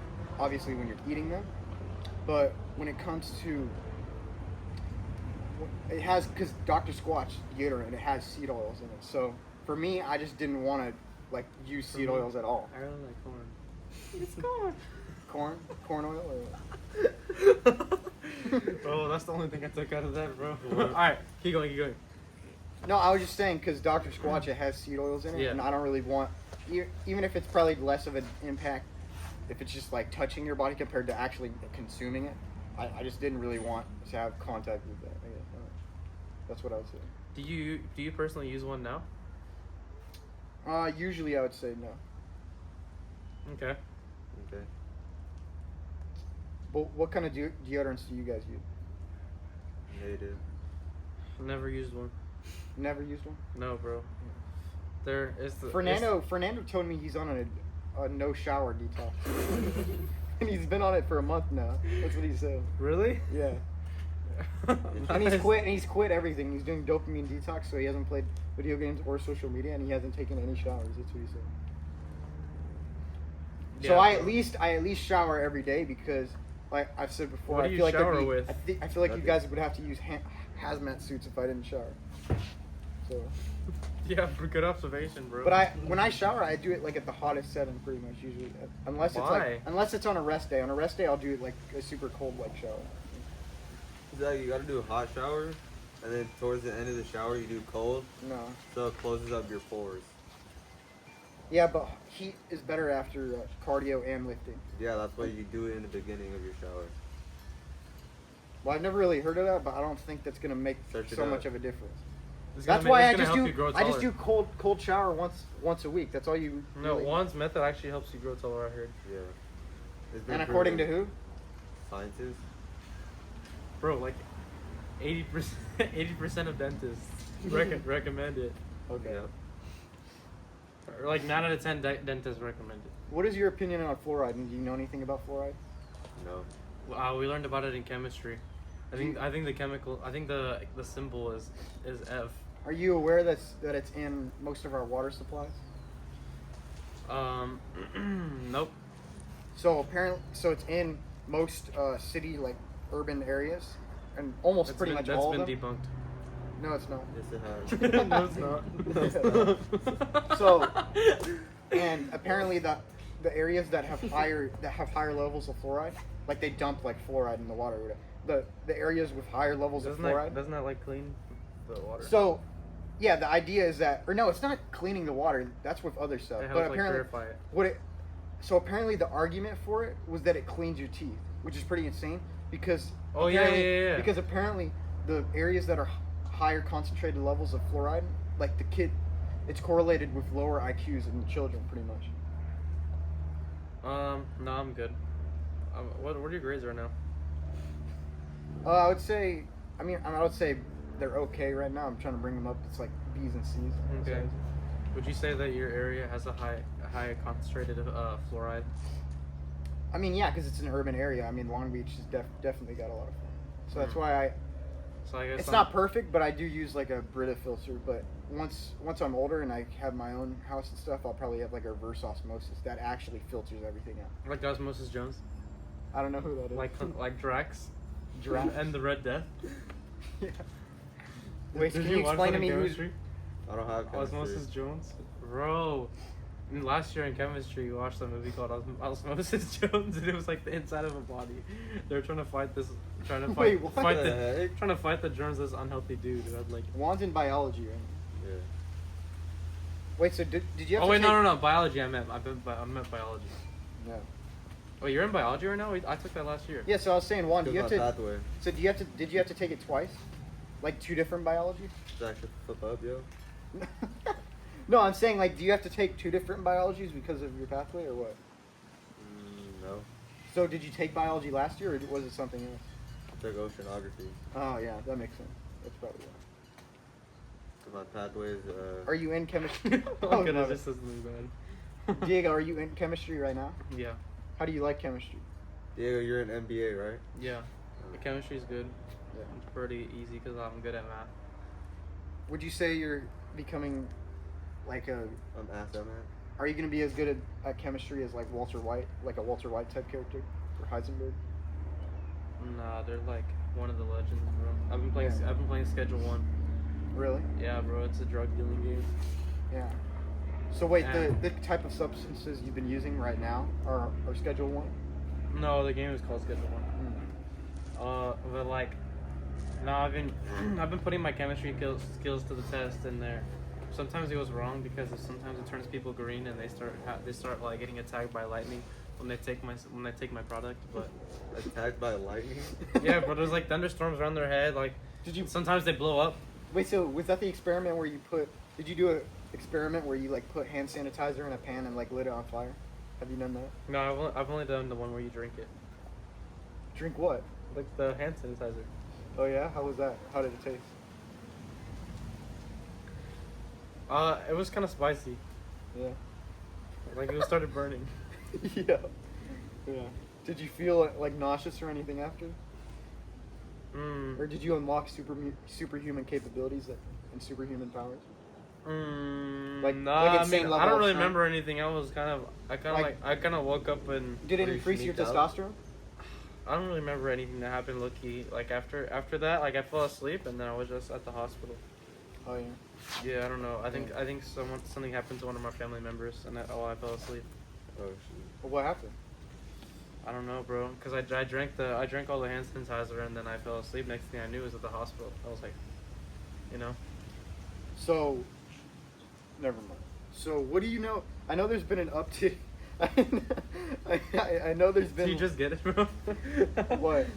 eating them, but when it comes to it has because Dr. Squatch deodorant it has seed oils in it. So for me, I just didn't want to like use seed oils at all. I really like corn. It's corn oil. Bro, that's the only thing I took out of that, bro. Alright, keep going. No, I was just saying because Dr. Squatch it has seed oils in it, Yeah. and I don't really want, even if it's probably less of an impact, if it's just like touching your body compared to actually consuming it, I just didn't really want to have contact with that. I guess. That's what I would say. Do you personally use one now? Usually I would say no. Okay. Okay. But what kind of deodorants do you guys use? Native. Never used one. Never used one. No, bro. There is the Fernando told me he's on a no shower detox, and he's been on it for a month now. That's what he said. Really? Yeah. And he's quit everything. He's doing dopamine detox, so he hasn't played video games or social media, and he hasn't taken any showers. That's what he said. Yeah, So I bro. at least shower every day because, like I've said before, What I do you feel like shower with? I feel like you Nothing. guys would have to use hazmat suits if I didn't shower. So, Yeah, good observation, bro. but when I shower, I do it like at the hottest setting, pretty much usually, Why? unless it's on a rest day. On a rest day, I'll do it like a super cold like shower. It's like you gotta do a hot shower, and then towards the end of the shower you do cold, No. so it closes up your pores. Yeah, but heat is better after cardio and lifting. Yeah, that's why you do it in the beginning of your shower. Well, I've never really heard of that, but I don't think that's gonna make Search it so up. much of a difference. It's That's gonna why it's I gonna just help you grow do taller. cold shower once a week. That's all you. No, really- Juan's method actually helps you grow taller. I heard, Yeah. It's been And according to proven. who? Scientists. bro. Like 80%, 80% of dentists recommend it. Okay. Yeah. Or like 9 out of 10 dentists recommend it. What is your opinion on fluoride? And do you know anything about fluoride? No. We learned about it in chemistry. I think the chemical. I think the symbol is F. Are you aware that it's in most of our water supplies? Nope. So apparently, it's in most city like urban areas, and almost pretty much all of That's them. been debunked. No, it's not. Yes, it has. No, it's not. So, and apparently the areas that have higher levels of fluoride, like they dump like fluoride in the water. Or whatever. The areas with higher levels of fluoride. Doesn't that like clean the water? So, yeah, the idea is that, or no, it's not cleaning the water. That's with other stuff. It But helps like apparently, purify it. so apparently the argument for it was that it cleans your teeth, which is pretty insane because. Oh, yeah, apparently- yeah. Because apparently the areas that are higher concentrated levels of fluoride, like it's correlated with lower IQs in children, pretty much. No, I'm good. What are your grades right now? I would say, I would say they're okay right now. I'm trying to bring them up. It's like B's and C's. Okay. Would you say that your area has a high concentrated fluoride? I mean, yeah, because it's an urban area. I mean, Long Beach has definitely got a lot of fun. So that's why So I guess it's not perfect, but I do use like a Brita filter. But once I'm older and I have my own house and stuff, I'll probably have like a reverse osmosis that actually filters everything out. like Osmosis Jones, I don't know who that is. like Drax, Drax. and the Red Death. Yeah. Wait, Did can you watch explain that to in me who's? chemistry? I don't have chemistry. Osmosis Jones, bro. Last year in chemistry, we watched a movie called Osmosis Jones, and it was like the inside of a body. They're trying to fight Wait, what fight the heck? trying to fight the germs. This unhealthy dude who had like. Juan's in biology, right? Yeah. Wait, so did you have Oh to wait, take... no, biology. I meant biology. No. Oh, you're in biology right now? I took that last year. Yeah, so I was saying, Juan, do you have Because my to... pathway. So did you have to take it twice? Like 2 different biologies? Does that should flip up, yo? No, I'm saying, like, do you have to take 2 different biologies because of your pathway, or what? No. So did you take biology last year, or was it something else? I took oceanography. Oh, yeah, that makes sense. That's probably why. So my pathway is, Are you in chemistry? Oh, Oh, goodness, no. this is really bad. Diego, are you in chemistry right now? Yeah, How do you like chemistry? Diego, you're an MBA, right? yeah. The chemistry is good. Yeah. It's pretty easy because I'm good at math. Would you say you're becoming, like, I'm ASA, man. are you going to be as good at chemistry as, like, Walter White? Like a Walter White type character? Or Heisenberg? Nah, they're like one of the legends, bro. I've been playing Schedule 1. Really? Yeah, bro. It's a drug dealing game. Yeah. So wait, And- the type of substances you've been using right now are Schedule 1? No, the game is called Schedule 1. But like, no, I've been putting my chemistry skills to the test in there. Sometimes it goes wrong because sometimes it turns people green and they start like getting attacked by lightning when they take my product. But Attacked by lightning? yeah, bro, there's like thunderstorms around their head. Like, sometimes they blow up. Wait, so was that the experiment where did you do an experiment where you like put hand sanitizer in a pan and like lit it on fire? Have you done that? No, I've only done the one where you drink it, Drink what? like the hand sanitizer. Oh yeah? How was that? How did it taste? It was kind of spicy. Yeah. Like it started burning. Yeah. Yeah. Did you feel like nauseous or anything after? Or did you unlock superhuman capabilities and superhuman powers? Like I insane mean, level I don't of really strength? remember anything. I kind of woke up and Did it Were you increase your sneaked out? testosterone? I don't really remember anything that happened. Low-key, like after that, like I fell asleep and then I was just at the hospital. Oh yeah. Yeah, I don't know. I think something happened to one of my family members and I fell asleep. Oh shit. Well, what happened? I don't know, bro. Cause I drank all the hand sanitizer and then I fell asleep. Next thing I knew was at the hospital. I was like, you know. So, never mind. So, what do you know? I know there's been an uptick. I know there's been. Did you just get it, bro? What?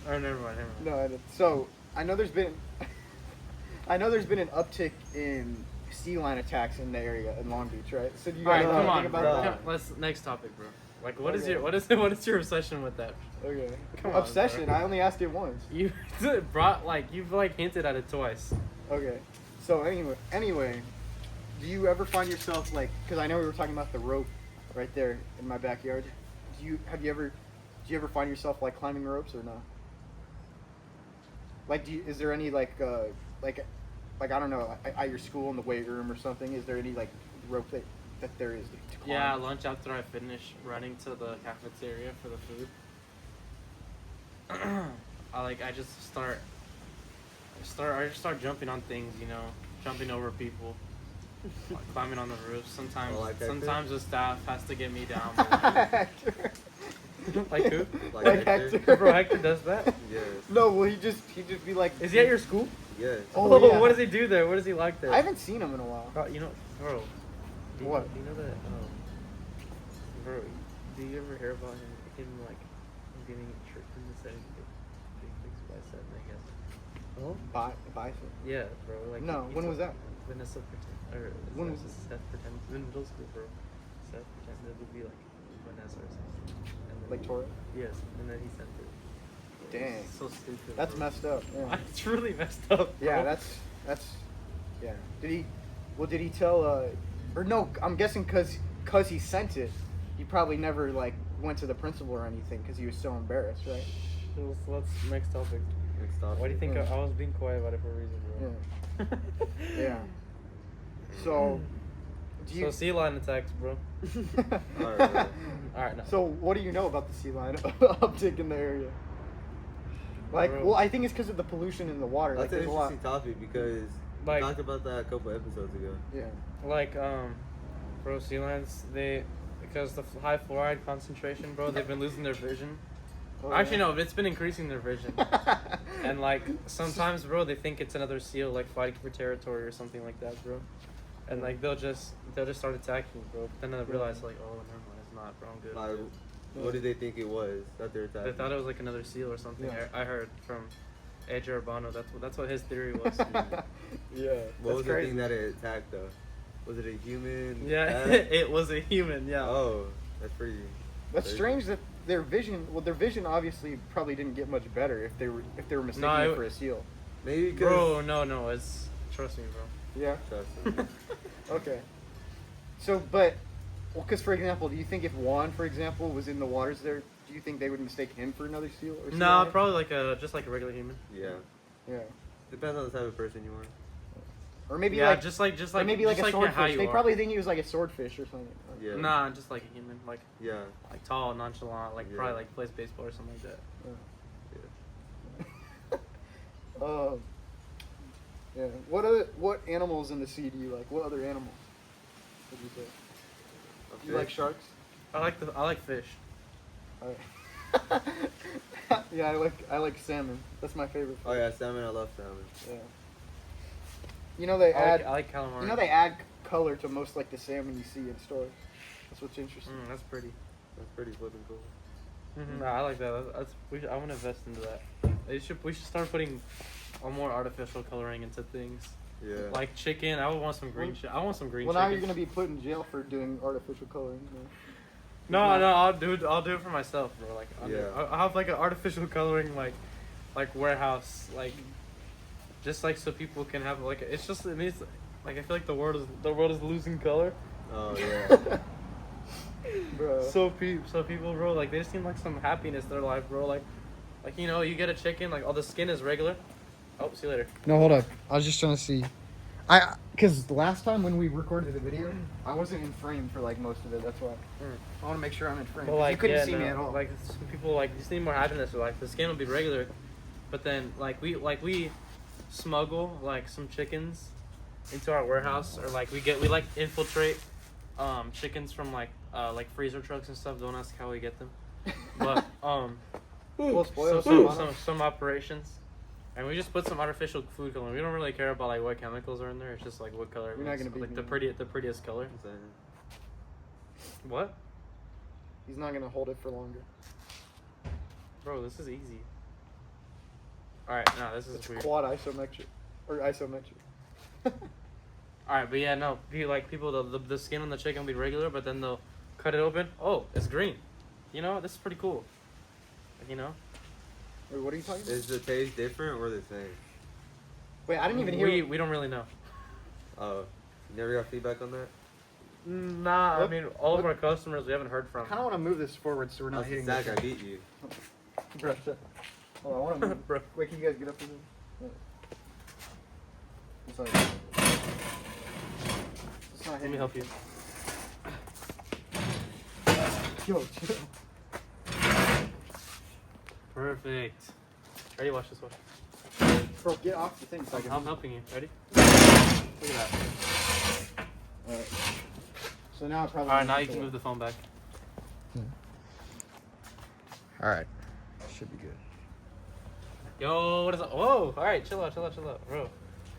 Oh, never mind. No, I didn't. So I know there's been. I know there's been an uptick in sea lion attacks in the area in Long Beach, right? So do you All right, guys come know on, anything bro. about that? Let's next topic, bro. Like, what is Okay. what is your obsession with that? Okay. Come on, Obsession. bro. I only asked it once. You you've hinted at it twice. Okay. So anyway, do you ever find yourself like? Because I know we were talking about the rope, right there in my backyard. Do you ever find yourself like climbing ropes or not? Like, is there any like I don't know, at your school in the weight room or something? Is there any like rope that there is to climb? Yeah, lunch after I finish running to the cafeteria for the food. I just start jumping on things, you know, jumping over people, like, climbing on the roof. Sometimes Oh, like Hector? sometimes the staff has to get me down. Hector. Like who? Like Hector? Hector. Bro, Hector does that? Yes. No, well he'd just be like. Is he at your school? Yes. Oh, yeah. What does he do there? What does he like there? I haven't seen him in a while. Bro, you know, bro. What? Do you know that? Bro, do you ever hear about him like getting tricked into setting big things by setting? I guess. Oh, bicep. Yeah, bro. Like No, he when was told- that? Vanessa pretend or When Seth, was it? Seth pretend in middle school, bro. Seth pretended it would be like Vanessa or something. And then Like Tora? Yes, and then he sent it. Dang. So stupid. That's bro. messed up. Yeah. It's really messed up. Bro. Yeah, that's. Yeah. Did he tell? Or no? I'm guessing because he sent it. He probably never like went to the principal or anything because he was so embarrassed, right? Let's next topic. Next topic. Why do you think Yeah. I was being quiet about it for a reason, bro? Yeah. Yeah. So. Do So sea lion attacks, bro. Alright, bro. All right, no. So what do you know about the sea lion uptick in the area? Like, Bro. well, I think it's because of the pollution in the water. Like, That's an there's a lot. interesting topic because Like- we talked about that a couple episodes ago. Yeah. Like, bro, sea lions, because the high fluoride concentration, bro, they've been losing their vision. Oh, Actually, yeah. no, it's been increasing their vision. And like sometimes, bro, they think it's another seal like fighting for territory or something like that, bro. And like they'll just start attacking, bro. But then they realize like, oh, never mind, it's not, bro. I'm good. I'm Like, good. what did they think it was that they're They attacking? thought it was like another seal or something. Yeah. I heard from AJ Urbano. That's what his theory was. Yeah. What was that's the crazy. thing that it attacked though? Was it a human? Yeah, cat? it was a human. Yeah. Oh, that's pretty. That's crazy. strange that their vision obviously probably didn't get much better if they were mistaking No, it for a seal. Maybe because. Bro, no, it's trust me, bro. Yeah. Trust me. Okay. So, but, well, because for example, do you think if Juan, for example, was in the waters there, do you think they would mistake him for another seal? Or sea No, lion? probably like just like a regular human. Yeah. Yeah. Depends on the type of person you are. Or maybe Yeah, like just like or maybe like just a how swordfish. you They are. probably think he was like a swordfish or something. Yeah. Nah, just like a human, like Yeah. tall, nonchalant, like Yeah. probably like plays baseball or something like that. Yeah. What animals in the sea do you like? What other animals would you say? A Do you like fish. sharks? I like fish. Alright. Yeah, I like salmon. That's my favorite. Oh yeah, salmon. I love salmon. Yeah. You know they add. I like calamari. You know they add color to most like the salmon you see in stores. That's what's interesting. That's pretty. That's pretty flipping cool. Nah, I like that. I want to invest into that. We should start putting a more artificial coloring into things. Yeah. Like chicken, I would want some green. I want some green. Well, chicken. now you're gonna be put in jail for doing artificial coloring. You know? No, I'll do it for myself, bro. Like, Yeah. I'll have like an artificial coloring, like warehouse, like, just like so people can have like it's just it means like I feel like the world is losing color. Oh yeah. Bro. So people, bro, like they just seem like some happiness in their life, bro. Like Like, you know, you get a chicken, like, all the skin is regular. Oh, see you later. No, hold up. I was just trying to see. Because last time when we recorded the video, I wasn't in frame for like most of it. That's why. I want to make sure I'm in frame. But, like, you couldn't yeah, see me at all. Like, some people, like, just need more happiness. Or, like, the skin will be regular. But then, we smuggle, like, some chickens into our warehouse. Or, like, we infiltrate chickens from, like freezer trucks and stuff. Don't ask how we get them. But, We'll spoil some operations. And we just put some artificial food coloring. We don't really care about like what chemicals are in there. It's just like what color. You're not gonna be like the prettiest color. What? He's not gonna hold it for longer. Bro, this is easy. All right, no, this is It's weird. quad isometric or isometric. All right, but yeah, no, people the skin on the chicken will be regular, but then they'll cut it open. Oh, it's green. You know, this is pretty cool. Like, you know. Wait, what are you talking about? Is the taste different or the same? Wait, I didn't even hear. We don't really know. Oh, you never got feedback on that? Nah, I mean, all of our customers we haven't heard I from. kind of want to move this forward so we're not hitting. Zach, I beat you. Bro, shut. Hold on, I want to move. Bro. Wait, can you guys get up for this? It's like. It's not Let hitting. me help you. Yo, chill. Perfect. Ready? Watch this one. Bro, get off the thing so I can. I'm helping you. Ready? Look at that. Alright. So now I probably. All right, now you can move the phone back. Alright. Should be good. Yo, what is up? Whoa! All right, chill out, bro.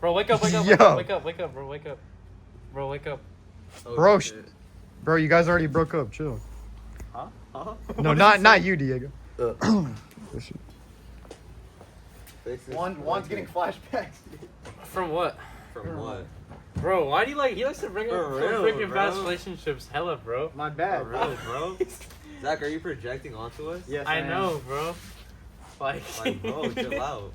Bro, wake up, Yo. bro, wake up, bro, wake up. Oh, Bro, shit. Bro, you guys already broke up. Chill. Huh? No, not you, Diego. Faces Juan's like getting it. flashbacks. From what? From what? Bro, why do you like? He likes to bring up For some real, freaking bro. past relationships. Hella, bro. My For bad. real, bro? Zach, are you projecting onto us? Yes, I am. know, bro. Like, bro, chill out.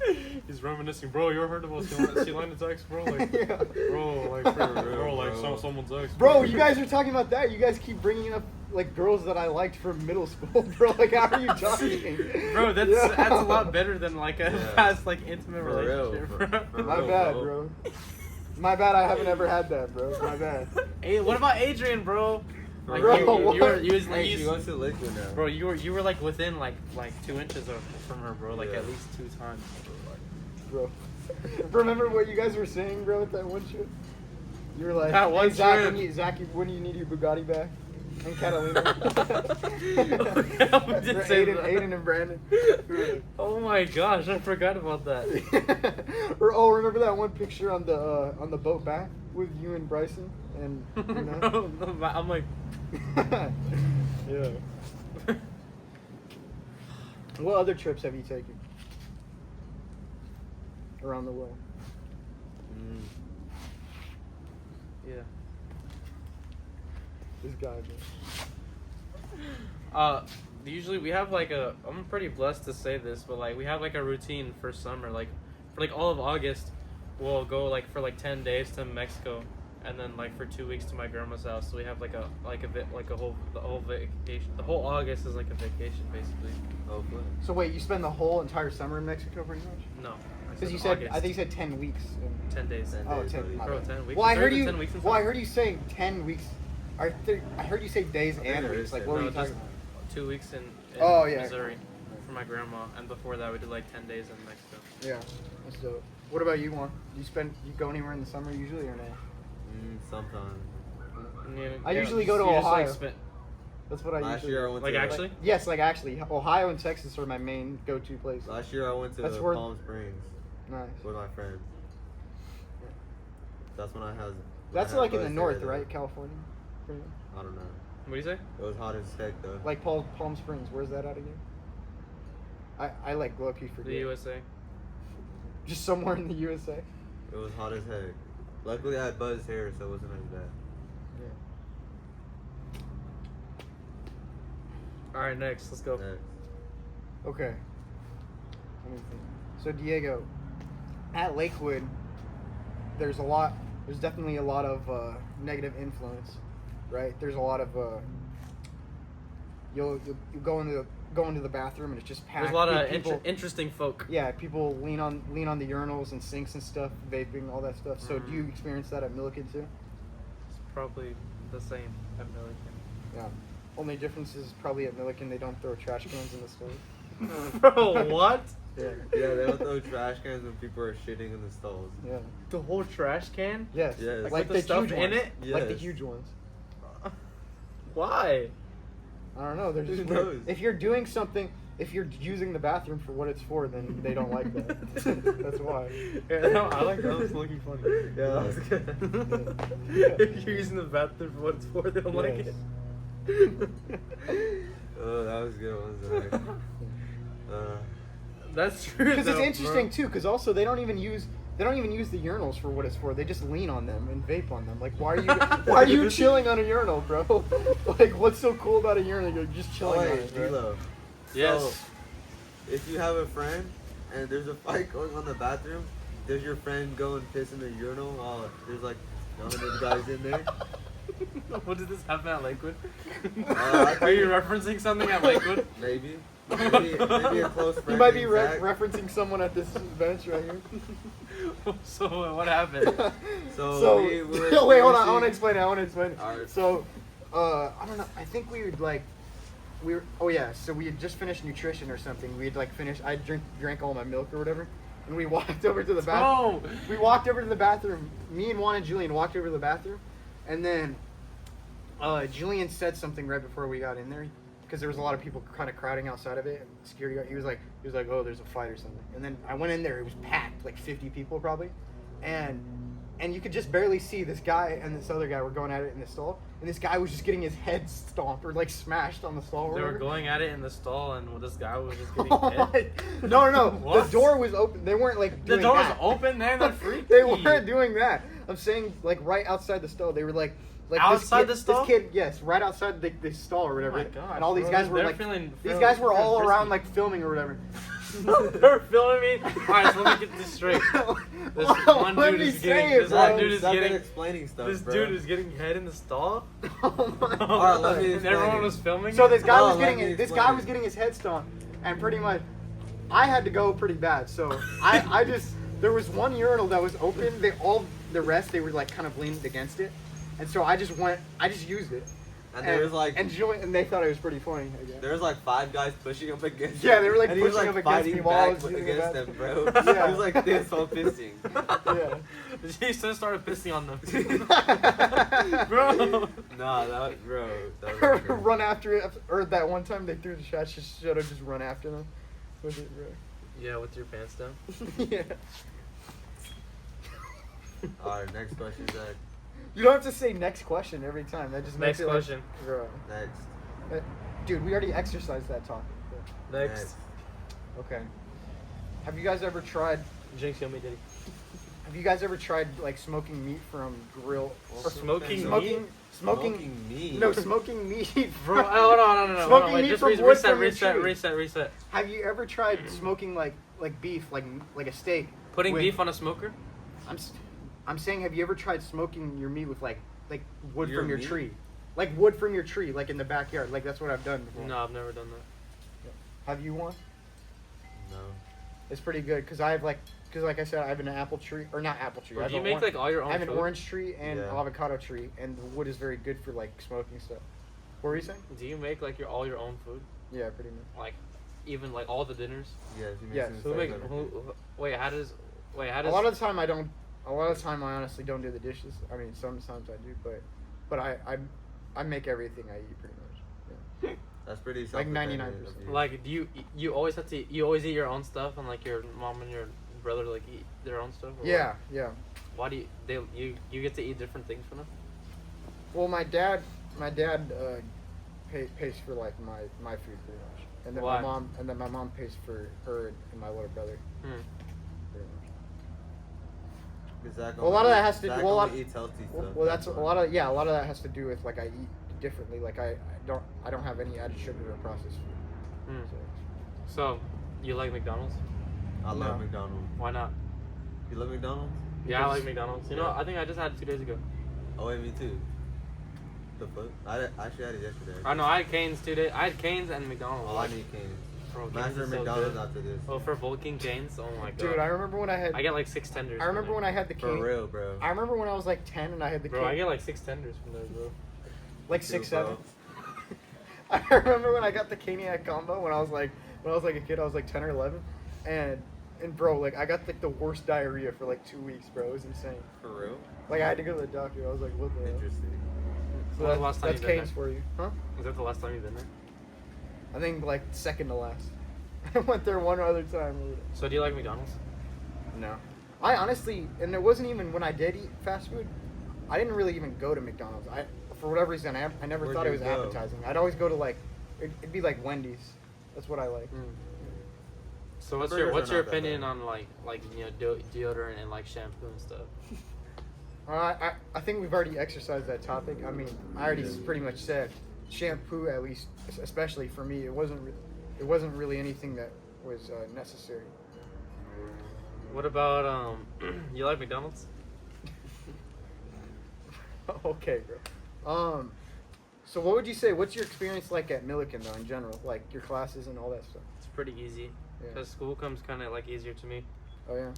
He's reminiscing, bro. You ever heard about Selana's ex, bro? Like, Yeah. bro, like, For real, bro, like, bro. someone's ex. Bro, you guys are talking about that. You guys keep bringing up like girls that I liked from middle school, bro. Like, how are you talking? Bro, that's Yeah. a lot better than like a Yeah. past like intimate For real, relationship, bro. bro. My real, bad, bro. bro. My bad. I haven't ever had that, bro. My bad. Hey, what about Adrian, bro? For Like, Bro, you what? were, you was, Hey, you she goes to liquid now. bro, you were like within like 2 inches from her, bro. Like Yeah. at least 2 times. Bro. Remember what you guys were saying, bro, with that one shit? You were like, That one hey, Zach, trip. when do you need your Bugatti back? And Catalina. I did say that. Aiden and Brandon. Oh my gosh, I forgot about that. Or remember that one picture on the boat back with you and Bryson and you know? Bro, I'm like, Yeah. What other trips have you taken around the world? yeah. This guy, bro. Usually we have like I'm pretty blessed to say this, but like we have like a routine for summer. Like for like all of August, we'll go like for like 10 days to Mexico, and then like for 2 weeks to my grandma's house. So we have the whole vacation. The whole August is like a vacation basically. Oh, good. So wait, you spend the whole entire summer in Mexico, pretty much? No, Because you said, August. I think you said 10 weeks. 10 days. 10 Oh, days, 10. My Bro, bad. 10 weeks. Well, I Is there heard even you. 10 weeks in Well, I summer? heard you say 10 weeks. I heard you say days think and there weeks. is Like, 10. what were No, you talking just about? 2 weeks in Oh, yeah. Missouri for my grandma, and before that we did like 10 days in Mexico. Yeah, that's dope. What about you, Juan? Do you go anywhere in the summer usually or no? Sometimes. Yeah, I usually go to you just, like, Ohio. spent- That's what I Last usually. year I went Like, to actually? Yes, like actually, Ohio and Texas are my main go-to places. Last year I went to That's where- Palm Springs Nice. with my friends. That's when I had. That's I had like in the buzz north, there, right? California. Pretty much. though. I don't know. What do you say? It was hot as heck though. Like Palm Springs. Where's that at again? I like low key forget. The USA. Just somewhere in the USA. It was hot as heck. Luckily I had buzzed hair, so it wasn't as bad. Yeah. All right, next, let's go. Next. Okay. Let me think. So Diego, at Lakewood, there's definitely a lot of negative influence, right? There's a lot of you'll go into going to the bathroom and it's just packed. There's a lot of people. interesting folk. Yeah, people lean on the urinals and sinks and stuff, vaping, all that stuff. So do you experience that at Milliken too? It's probably the same at Milliken. Yeah. Only difference is probably at Milliken they don't throw trash cans in the stove. Bro, what? Yeah. Yeah, they don't throw trash cans when people are shitting in the stalls. Yeah. The whole trash can? Yes. Yes. Like with the stuff huge in ones. it? Like the Yes. huge ones. Why? I don't know. They're just Who weird. knows? If you're doing something, if you're using the bathroom for what it's for, then they don't like that. That's why. Yeah, no, I like that. That was looking funny. Yeah, that was good. Yeah. If you're using the bathroom for what it's for, they don't like Yes. it. Oh, that was good one, Zach. That's true. Because it's though, interesting bro. too. Because also they don't even use the urinals for what it's for. They just lean on them and vape on them. Like why are you chilling on a urinal, bro? Like what's so cool about a urinal? You're just chilling on it, bro. D-Lo. Yes. So, if you have a friend and there's a fight going on in the bathroom, does your friend go and piss in the urinal while there's like 100 guys in there? What did this happen at Lakewood? I Are you referencing something at Lakewood? Maybe a close friend. You might be named Zach. referencing someone at this bench right here. So what happened? So we were Yo, wait, hold on. I finishing- want to explain it. Alright. So, I don't know. I think we would like, we were. Oh yeah. So we had just finished nutrition or something. We had like finished. I drank all my milk or whatever, and we walked over to the bathroom. Oh! We walked over to the bathroom. Me and Juan and Julian walked over to the bathroom, and then Julian said something right before we got in there. Because there was a lot of people kind of crowding outside of it. And security guard, he was like, oh, there's a fight or something. And then I went in there, it was packed, like 50 people probably, and you could just barely see this guy and this other guy were going at it in the stall, and this guy was just getting his head stomped or like smashed on the stall. Or They were whatever. going at it in the stall, and this guy was just getting Oh hit. my- no. What? The door was open. They weren't like The doing door was that. open, man. That's freaky. They weren't doing that. I'm saying like right outside the stall. They were like Outside this the stall? This kid, yes, right outside the stall or whatever. Oh my gosh, and all these bro, guys were they're like, feeling these guys were all frisky. around like filming or whatever. They're filming me. All right, so let me get this straight. This one Let dude me is say getting. it, This bro. one dude is Stop getting. explaining stuff, This bro. dude is getting head in the stall. Oh my Alright, let me And explain everyone it. was filming. So it? this guy Oh, was let me getting this explain guy it. was getting his head stomped, and pretty much, I had to go pretty bad. So I just there was one urinal that was open. The rest they were like kind of leaned against it, and so I just used it. And there was like and they thought it was pretty funny. I guess. there was like 5 guys pushing up against Yeah, him, they were, like, and he was pushing like up against fighting me while I back was using the against them, bro. Yeah. He was like this while pissing. Yeah. Jesus started pissing on them. Bro. Nah, that was crazy. Run after it, or that one time they threw the shot. Should have just run after them. Was it, bro? Yeah, with your pants down. Yeah. Alright, next question, Zach. You don't have to say next question every time. That just makes Next it question. Like, bro. Next. Dude, we already exercised that topic. Next. Okay. Have you guys ever tried? Jinx, yummy diddy. Have you guys ever tried like smoking meat from grill? Or Smoking smoking, smoking meat. No, smoking meat. Bro, hold on, no. Smoking Wait, meat just from wood reset, from your reset, tree. reset. Have you ever tried smoking like beef, like a steak? Putting with- beef on a smoker? I'm saying, have you ever tried smoking your meat with like wood Your from your meat? tree? Like wood from your tree, like in the backyard. Like that's what I've done before. No, I've never done that. Have you one? No. It's pretty good because like I said, I have an apple tree or not apple tree. Bro, I do have you a make like all your own I have an food? orange tree and Yeah. avocado tree, and the wood is very good for like smoking stuff. What were you saying? Do you make like all your own food? Yeah, pretty much. Like, even like all the dinners? Yes, he makes Yes. it Who sound make? like- Wait, how does? A lot of the time I don't. A lot of the time I honestly don't do the dishes. I mean, sometimes I do, but I make everything I eat pretty much. Yeah. That's pretty Like self-dependent 99%. of you. Like, do you always have to? You always eat your own stuff, and like your mom and your brother like eat their own stuff? Or Yeah, yeah. Why do you get to eat different things from them? Well, my dad pays for like my food pretty much, and then Why? my mom pays for her and my little brother. Hmm. Pretty much. Zach Well, a lot of that has to Zach do. Well, only eats healthy stuff. well, that's a why. lot of that has to do with like I eat differently. Like I don't have any added sugar or processed food. Hmm. So, So, you like McDonald's? I No. love McDonald's. Why not? You love McDonald's? Yeah, I Because- like McDonald's. You know, Yeah. I think I just had it 2 days ago. Oh, wait, me too. The foot? I actually had it yesterday. I know I had Cane's today. I had Cane's and McDonald's. Oh, I need Cane's. Bro, Master Cane's is so McDonald's good. after this. Oh, for Vulcan Cane's? Oh my god. Dude, I remember when I had. I get like 6 tenders. I remember when I had the For cane. real, bro. I remember when I was like 10 and I had the Bro, cane. I get like 6 tenders from there, bro. Like Dude, 6, bro. 7. I remember when I got the Caniac combo when I was like a kid. I was like 10 or 11, and bro, like I got like the worst diarrhea for like 2 weeks, bro. It was insane. For real? Like I had to go to the doctor. I was like, what the hell? Interesting. So When was the last time that's you've been Cane's there? for you, huh? Is that the last time you've been there? I think like second to last. I went there one other time. So do you like McDonald's? No. I honestly, and it wasn't even when I did eat fast food, I didn't really even go to McDonald's. For whatever reason, I never Where'd thought it you was go? appetizing. I'd always go to like, it'd be like Wendy's. That's what I like. So The what's your burgers are not that opinion bad. on like deodorant and like shampoo and stuff? I think we've already exercised that topic. I mean, I already pretty much said shampoo, at least, especially for me, it wasn't really anything that was necessary. What about you like McDonald's? Okay, bro. So what would you say? What's your experience like at Milliken though, in general, like your classes and all that stuff? It's pretty easy Yeah. because school comes kind of like easier to me. Oh yeah.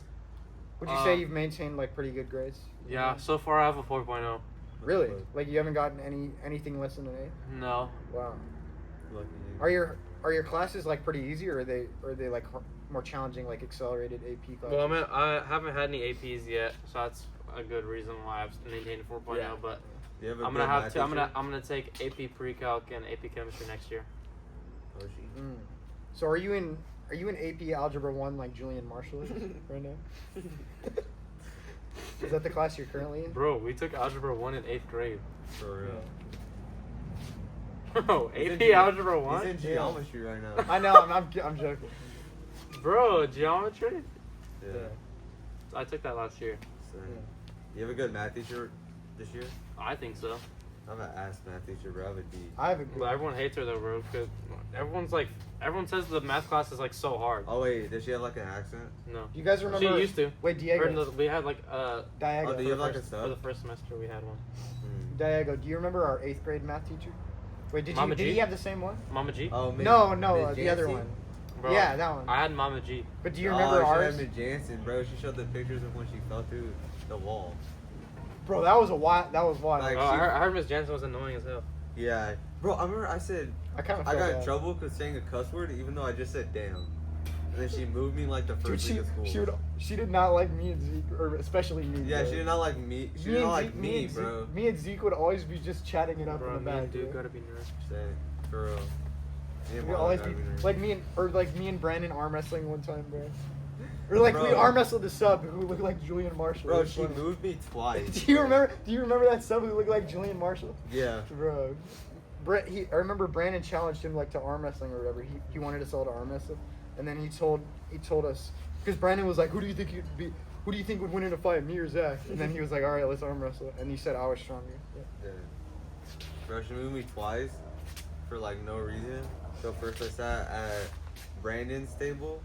Would you say you've maintained like pretty good grades? Yeah, so far I have a 4.0. Really? Like you haven't gotten anything less than an 8? No. Wow. Lucky you. Are your classes like pretty easy, or are they like more challenging, like accelerated AP classes? Well, I haven't had any APs yet, so that's a good reason why I've maintained a 4.0. Yeah. But Do you have a I'm good gonna have math to. I'm teacher? gonna take AP Pre-Calc and AP Chemistry next year. Oh, she. So are you in AP Algebra 1 like Julian Marshall is right now? Is that the class you're currently in? Bro, we took Algebra 1 in 8th grade. For real. Bro, He's in AP ge- Algebra He's 1? in geometry right now. I know. I'm joking. Bro, geometry? Yeah. I took that last year. So, you have a good math teacher this year? I think so. I'm an ass math teacher, bro. I have a D. I have a good. But everyone hates her though, bro, because everyone says the math class is like so hard. Oh wait, does she have like an accent? No. You guys remember? She used to. Wait, Or Diego. no, we had like Diego. Oh, do you have like a for sub? the first semester we had one. Diego. Do you remember our 8th grade math teacher? Wait, did Mama he G? have the same one? Mama G? Oh, No, Miss the other Jancy? one. Bro, Yeah, that one. I had Mama G. But do you remember She ours? had Miss Jansen, bro. She showed the pictures of when she fell through the wall. Bro, that was wild. Like, Oh, I heard Miss Jansen was annoying as hell. Yeah, bro. I remember I said I kind of. I got in trouble because saying a cuss word, even though I just said damn. And then she moved me like the Dude, first week of school. she did not like me and Zeke, or especially me. Yeah, bro. she did not like me. She Me did and not like Zeke- me, and bro. Zeke, me and Zeke would always be just chatting it up Bro, in the me back. and Duke bro. gotta be nerds. Same, for real. Me and We Marlon always gotta be be nerds. like me and Brandon arm wrestling one time, bro. Or like we Bro. arm wrestled the sub who looked like Julian Marshall. It Bro, was she funny. moved me twice. Do you remember that sub who looked like Julian Marshall? Yeah. Bro, I remember Brandon challenged him like to arm wrestling or whatever. He wanted us all to arm wrestle, and then he told us because Brandon was like, who do you think would win in a fight, me or Zach? And then he was like, all right, let's arm wrestle, and he said I was stronger. Yeah. Yeah. Bro, she moved me twice for like no reason. So first I sat at Brandon's table.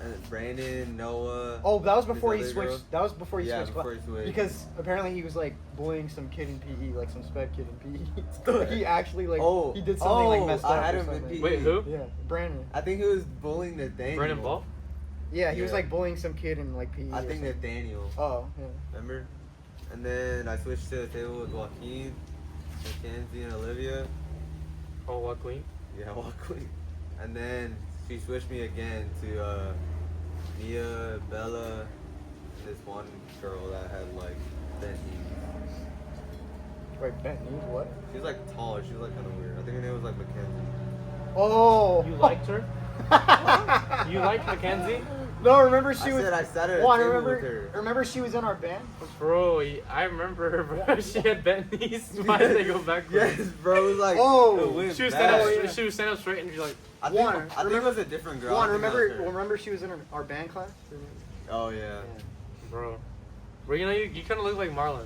And Brandon, Noah. Oh, that was this before he other switched. girl. That was before he Yeah, switched. before he switched. Because apparently he was like bullying some kid in PE, like some sped kid in PE. Like he actually like he did something like messed up. I had or him in something. PE. Wait, who? Yeah, Brandon. I think he was bullying Nathaniel. Brandon Ball? Yeah, he was Yeah. like bullying some kid in like PE. I or think something. Nathaniel. Oh, yeah. Remember? And then I switched to the table with Joaquin, Mackenzie, and Olivia. Oh, what queen? Yeah, Joaquin. And then she switched me again to Mia, Bella, and this one girl that had like bent knees. Wait, bent knees? What? She was like tall. She was like kind of weird. I think her name was like Mackenzie. Oh. You liked her? You liked Mackenzie? No, remember she I was. said I sat at a Juan, table with her. remember she was in our band. Bro, I remember her, bro. She had bent knees. Why did they go backwards? Yes, bro. It was like Oh. it went She was back. standing up, yeah. she was standing up straight and she's like, I think, Juan, I think it was a different girl. Juan, I think that was her. remember she was in our band class. Oh yeah. bro. Bro, you kind of look like Marlon.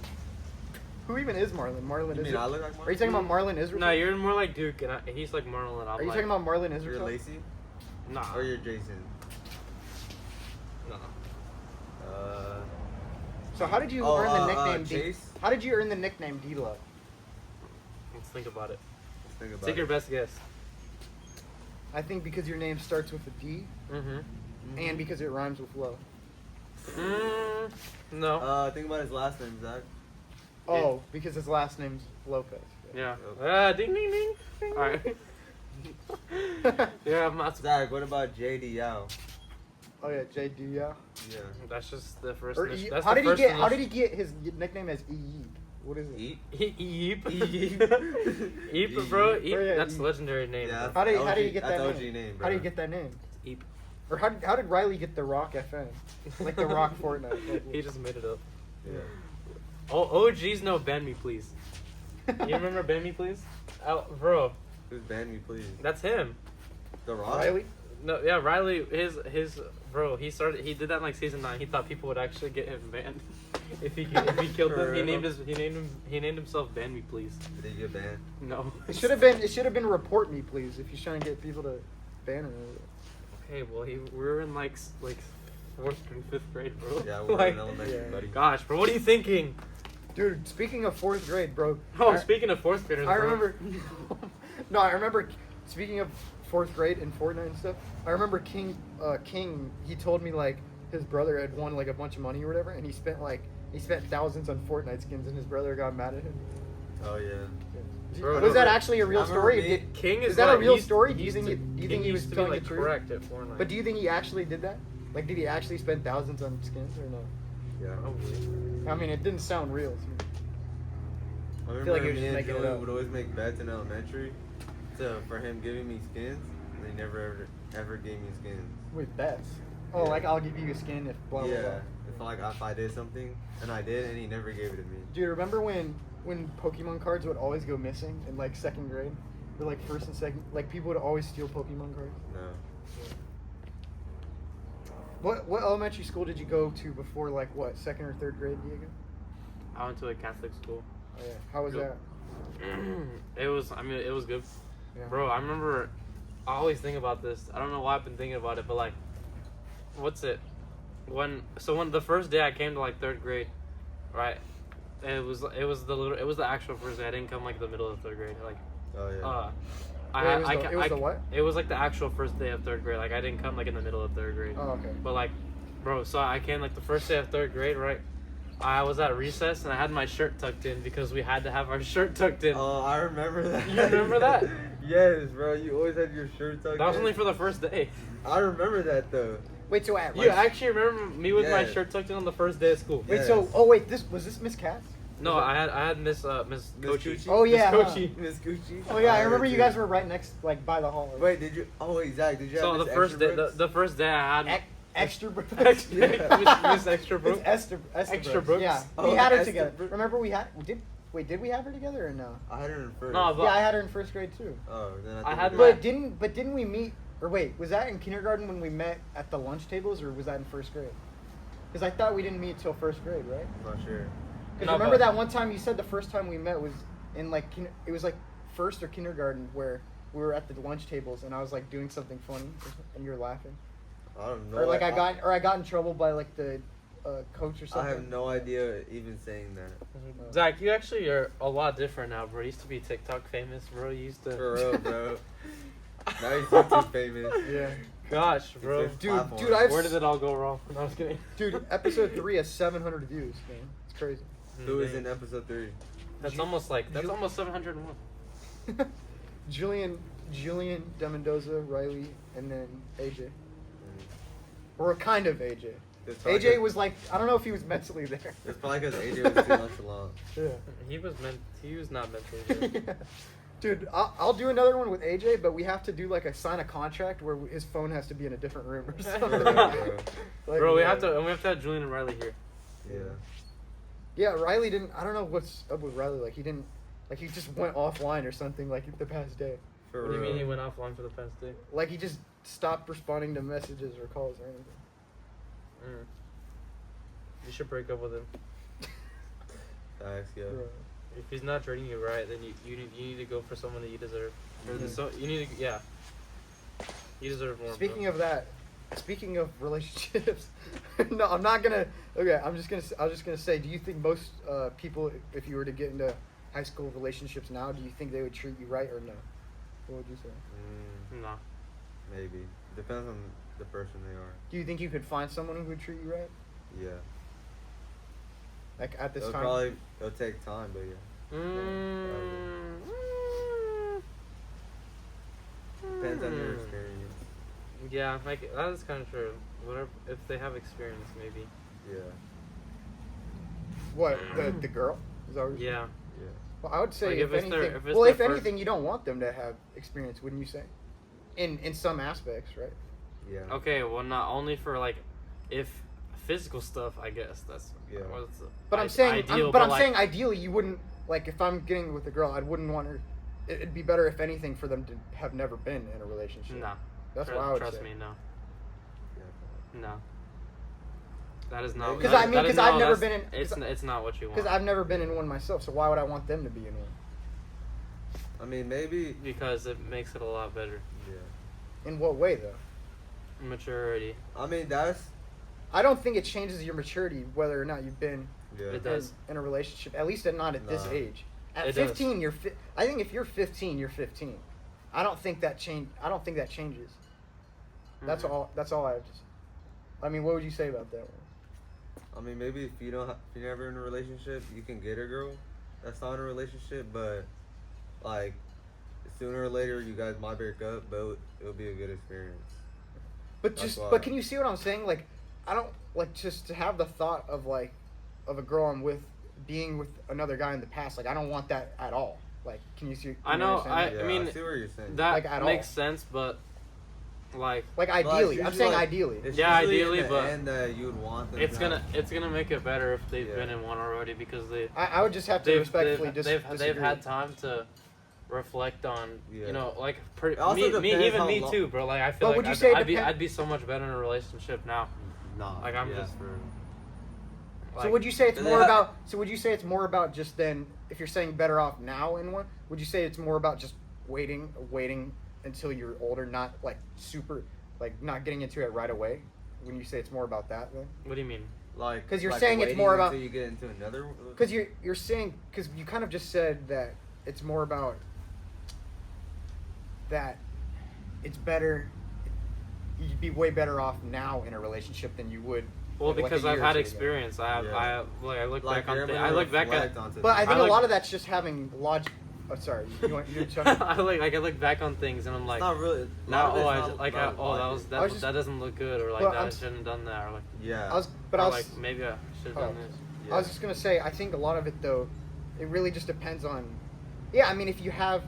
Who even is Marlon? Marlon You is. mean I look like Are you talking about Marlon Israel? No, you're more like Duke and he's like Marlon and I'm Are you like, talking about Marlon You're Israel? Lacey nah. or you're Jason? No. So how did you Oh, earn the nickname? Chase? How did you earn the nickname D-Lo? Let's think about it. Let's think about Take your it. best guess. I think because your name starts with a D, Mm-hmm. and because it rhymes with low. No. Think about his last name, Zach. Oh, because his last name's Lopez. Yeah. Yep. Ding ding ding. All right. Yeah, I'm not. Zach, what about JD Yao? Oh yeah, JD. Yeah. Yeah. That's just the first. Or initial. E- That's how the did he first get? How initial. did he get his nickname as E? What is it? Eat? Eep. Eep. Eep, bro. Eep. Oh, yeah, That's Eep. a legendary name. Yeah. bro. How did he get That's that OG name? name, bro. How did he get that name? Eep. Or how did Riley get the Rock FM? Like the Rock Fortnite. Like, He just made it up. Yeah. Oh, OGs know Ban Me Please. You remember Ban Me Please? Oh, bro, Who's banned me, please? that's him. The Rock? Riley? No, yeah, Riley. His bro. He did that in like season 9. He thought people would actually get him banned if he killed them. For He real? named himself Ban Me Please. Did he get banned? No. It should have been report me please if you're trying to get people to ban him. Okay, well we were in like 4th and 5th grade, bro. Yeah, we're like, in elementary, yeah. buddy. gosh, bro, what are you thinking? Dude, speaking of 4th grade, bro. Oh, I- speaking of 4th graders, I bro. remember. No, I remember. Speaking of 4th grade and Fortnite and stuff, I remember King. He told me like his brother had won like a bunch of money or whatever, and he spent thousands on Fortnite skins, and his brother got mad at him. Oh, yeah. Bro, Was no, that but- actually a real I remember story? me- Did- King is is that a like- real he's- story? Do you he's think to- he King was used to be telling like the truth? correct at Fortnite? But do you think he actually did that? Like, did he actually spend thousands on skins or no? Yeah. Probably. I mean, it didn't sound real to me. I remember feel like he was me just and making it Julian up. would always make bets in elementary for him giving me skins, and he never ever gave me skins. Wait, bets. Oh, Yeah. like I'll give you a skin if blah blah yeah. blah. If I did something, and I did, and he never gave it to me. Dude, remember when Pokemon cards would always go missing in like 2nd grade? Or like 1st and 2nd, like people would always steal Pokemon cards. No. What elementary school did you go to before like what 2nd or 3rd grade, Diego? I went to a Catholic school. Oh yeah. How was Good. that? It was good. Yeah. Bro, I remember, I always think about this. I don't know why I've been thinking about it, but like, what's it? When the first day I came to like 3rd grade, right? It was the actual first day. I didn't come like the middle of 3rd grade. Like, Oh yeah. It was the what? It was like the actual first day of 3rd grade. Like I didn't come like in the middle of 3rd grade. Oh okay. But like, bro, so I came like the first day of 3rd grade, right? I was at recess and I had my shirt tucked in because we had to have our shirt tucked in. Oh, I remember that. You remember that? Yes, bro. You always had your shirt tucked That was in. only for the first day. I remember that though. Wait, so at You actually remember me with my Yeah. shirt tucked in on the first day of school? Yeah. wait, so oh wait, this was Miss Katz? No, I had Miss Miss Kochi. Gucci? Oh yeah. Miss huh. Kochi. Miss Gucci. Oh yeah, I remember heard you too. guys were right next, like by the hall. Wait, did you? Oh wait, Zach, did you So have the Miss first day, Extra the first day I had Extra Brooks. Miss Extra Brooks. It's Esther Extra Brooks? Yeah, Oh, we had her Esther together. Brooks. Remember did we have her together or no? I had her in first. No, but- Yeah, I had her in 1st grade too. Oh, then I I had think we my- did. Didn't we meet? Or wait, was that in kindergarten when we met at the lunch tables, or was that in 1st grade? Because I thought we didn't meet till 1st grade, right? I'm not sure. Because No, remember but- that one time you said the first time we met was in like it was like 1st or kindergarten where we were at the lunch tables and I was like doing something funny and you were laughing, I don't know. or like I got in trouble by like the coach or something. I have no idea even saying that. Zach, you actually are a lot different now, bro. You used to be TikTok famous, bro. You used to. For real, bro. Now he's YouTube famous. Yeah. Gosh, bro. It's his Dude, platform. dude, I've Where did it all go wrong? No, I was kidding. Dude, episode 3 has 700 views, man. It's crazy. Who is in episode 3? That's almost 701. Julian De Mendoza, Riley, and then AJ. Or kind of AJ. It's probably AJ 'cause- was like, I don't know if he was mentally there. It's probably because AJ was too nonchalant. Yeah. He was not mentally good. Dude, I'll do another one with AJ, but we have to do like sign a contract where his phone has to be in a different room or something. For real, bro. Like, Bro, we yeah. have to have Julian and Riley here. Yeah. Yeah, Riley didn't. I don't know what's up with Riley. Like he didn't. Like he just went offline or something. Like the past day. For What do you real. mean he went offline for the past day? Like he just stopped responding to messages or calls or anything. You should break up with him. Facts, yeah. Bro. If he's not treating you right, then you need to go for someone that you deserve. You need to, yeah. You deserve more. Speaking of that, speaking of relationships, no, I'm not gonna. Okay, I was just gonna say. Do you think most people, if you were to get into high school relationships now, do you think they would treat you right or no? What would you say? No. Maybe. Depends on the person they are. Do you think you could find someone who would treat you right? Yeah. Like at this It'll time? it'll take time, but yeah. Depends on your experience. Yeah, like that is kind of true. Whatever, if they have experience, maybe. Yeah. What, the girl? Is that what you're Yeah. Yeah. Well, I would say Like, if if it's their- anything. if it's Well, their if first- anything, you don't want them to have experience, wouldn't you say? In some aspects, right? Yeah. Okay, well, not only for like, if physical stuff, I guess that's. Yeah. What's But I'm saying, ideal, I'm like, saying ideally, you wouldn't like if I'm getting with a girl, I wouldn't want her. It'd be better if anything for them to have never been in a relationship. No. That's what I would Trust say. me, no. Yeah. No. That is not. Because that- I mean, that is- because I've no, never that's- been in. It's not what you want. Because I've never been in one myself, so why would I want them to be in one? I mean, maybe. Because it makes it a lot better. Yeah. In what way, though? Maturity. I mean, that's. I don't think it changes your maturity whether or not you've been Yeah. It does. in a relationship. At least not at this Nah. age. At It does. 15, I think if you're 15, you're 15. I don't think that changes. That's Mhm. all. That's all I have to say. I mean, what would you say about that one? I mean, maybe if you're never in a relationship, you can get a girl that's not in a relationship, but like sooner or later, you guys might break up, but it'll be a good experience. But That's just, why. but can you see what I'm saying? Like, I don't like just to have the thought of like, of a girl I'm with being with another guy in the past. Like, I don't want that at all. Like, can you see? I can you know, understand that? Yeah, mean, I see what you're saying. That Like, at makes all. sense, but like Like Well, ideally, it's I'm usually saying like- ideally. It's Yeah, usually ideally, in the but end that you would want them. it's to gonna have- make it better if they've Yeah. been in one already because I would just have to respectfully disagree. they've had time to reflect on Yeah. you know like It also me depends even how me long- too, bro. Like I feel But like would you say it depend- I'd be so much better in a relationship now. Nah. Like, I'm yeah, just- for. So Like, would you say it's do more they have- about? So would you say it's more about just then? If you're saying better off now in one, would you say it's more about just waiting until you're older, not like super, like not getting into it right away? When you say it's more about that, then What do you mean? Like, 'Cause you're like saying it's waiting more about- until you get into another. because you're saying because you kind of just said that it's more about that it's better. You'd be way better off now in a relationship than you would. Well, like, a because year I've or had two ago. experience. Yeah. I look Like, back on you're able to I look back at reflect onto But I things. think I a like- lot of that's just having logic. Oh, sorry. You want you to tell me? I look back on things and I'm like It's not really. now no, that was I was just- that doesn't look good or like Well, that I'm I shouldn't have done that or like Yeah. I was like maybe I should have done Oh. this. Yeah. I was just gonna say, I think a lot of it though, it really just depends on. Yeah, I mean, if you have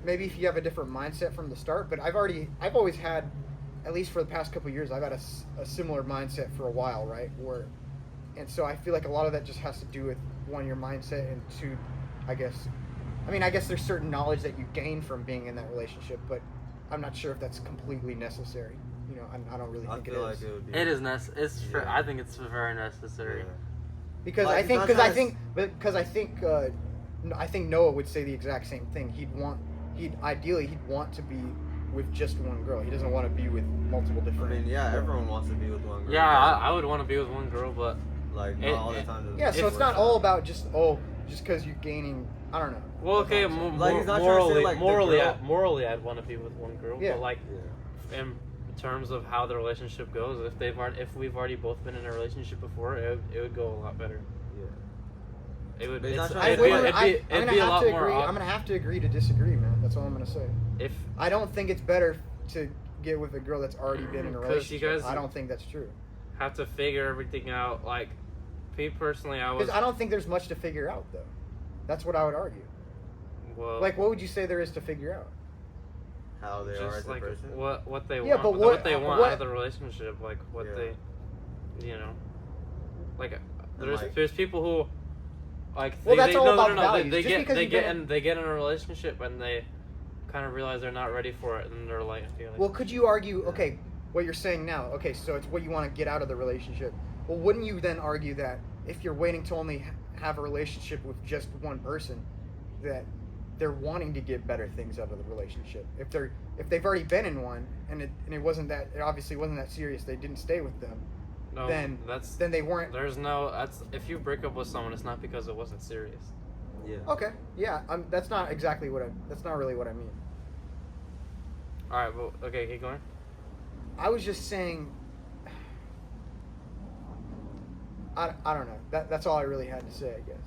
a different mindset from the start, but I've always had, at least for the past couple of years, I've had a similar mindset for a while, right? And so I feel like a lot of that just has to do with one, your mindset, and two, I guess there's certain knowledge that you gain from being in that relationship, but I'm not sure if that's completely necessary. You know, I don't really I think feel it like is. it would be. It is It's Yeah. I think it's very necessary. Yeah. Because Like, I it's think, not because I just- think, I think Noah would say the exact same thing. He'd ideally want to be with just one girl. He doesn't want to be with multiple I different. mean, yeah, everyone wants to be with one girl. Yeah, I would want to be with one girl, but Like not it- all the it- time. does Yeah, it so it's work not out. all about just because you're gaining. I don't know. well, That's okay, all I'm saying. Like, he's not trying to say, like, the girl- morally, I'd want to be with one girl, Yeah. but like Yeah. in terms of how the relationship goes, if we've already both been in a relationship before, it would go a lot better. Yeah. It would. But he's It's, not trying it'd to be, say, it'd like, be, it'd be a lot more. I'm gonna have to agree to disagree, man. That's all I'm gonna say. If I don't think it's better to get with a girl that's already been in a 'Cause you relationship. guys- I don't think that's true. have to figure everything out, like me personally, I was Because I don't think there's much to figure out, though. That's what I would argue. well, Like, what would you say there is to figure out? How they are just as a like person. what they Yeah, want, but what what- they want what- out of the relationship, like what Yeah. they, you know, like And, like- there's people who. Like Well, that's all no, about no, no, values. They Just get because they you've get been in they get in a relationship and they kind of realize they're not ready for it and they're like, okay, like Well, could you argue, okay, what you're saying now, okay, so it's what you want to get out of the relationship. Well, wouldn't you then argue that if you're waiting to only have a relationship with just one person, that they're wanting to get better things out of the relationship? If they've already been in one and it obviously wasn't that serious, they didn't stay with them, no, then that's they weren't. there's no that's if you break up with someone, it's not because it wasn't serious. Yeah. Okay, yeah, that's not exactly what that's not really what I mean. All right, well, okay, keep going. I was just saying, I don't know. That's all I really had to say, I guess.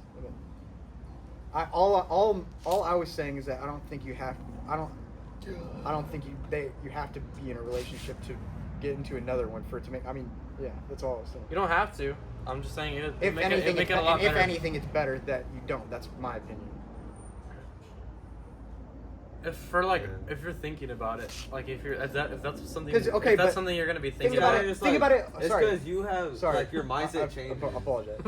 I mean, all I was saying is that I don't think you have you have to be in a relationship to get into another one for it to make. I mean, yeah, that's all I was saying. You don't have to. I'm just saying it. If Make anything, it a lot if better. anything, it's better that you don't. That's my opinion. If you're thinking about it, like if that's something, 'Cause, okay, if that's but something you're gonna be think thinking about about, it. It's Think about it. It's Sorry. because you have Sorry. like your mindset changes. I apologize.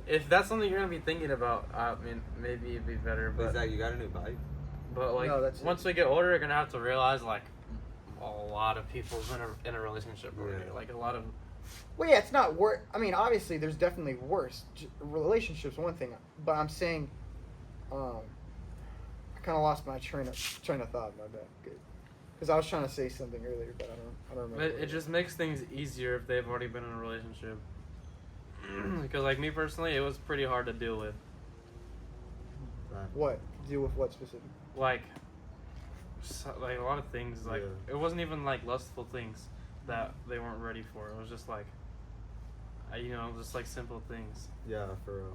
if that's something you're gonna be thinking about, I mean, maybe it'd be better. But But Zach, you got a new bike. but like No, that's it. once we get older, you're gonna have to realize like a lot of people in a relationship already. Yeah. Like a lot of. Well, yeah, it's not worse. I mean, obviously, there's definitely worse. Relationships, one thing, but I'm saying, I kind of lost my train of thought. My bad. Good, because I was trying to say something earlier, but I don't remember. It just makes things easier if they've already been in a relationship. Because like me personally, it was pretty hard to deal with. What deal with what specific? Like a lot of things. Like Yeah. it wasn't even like lustful things that they weren't ready for. It was just like, just like simple things. Yeah, for real.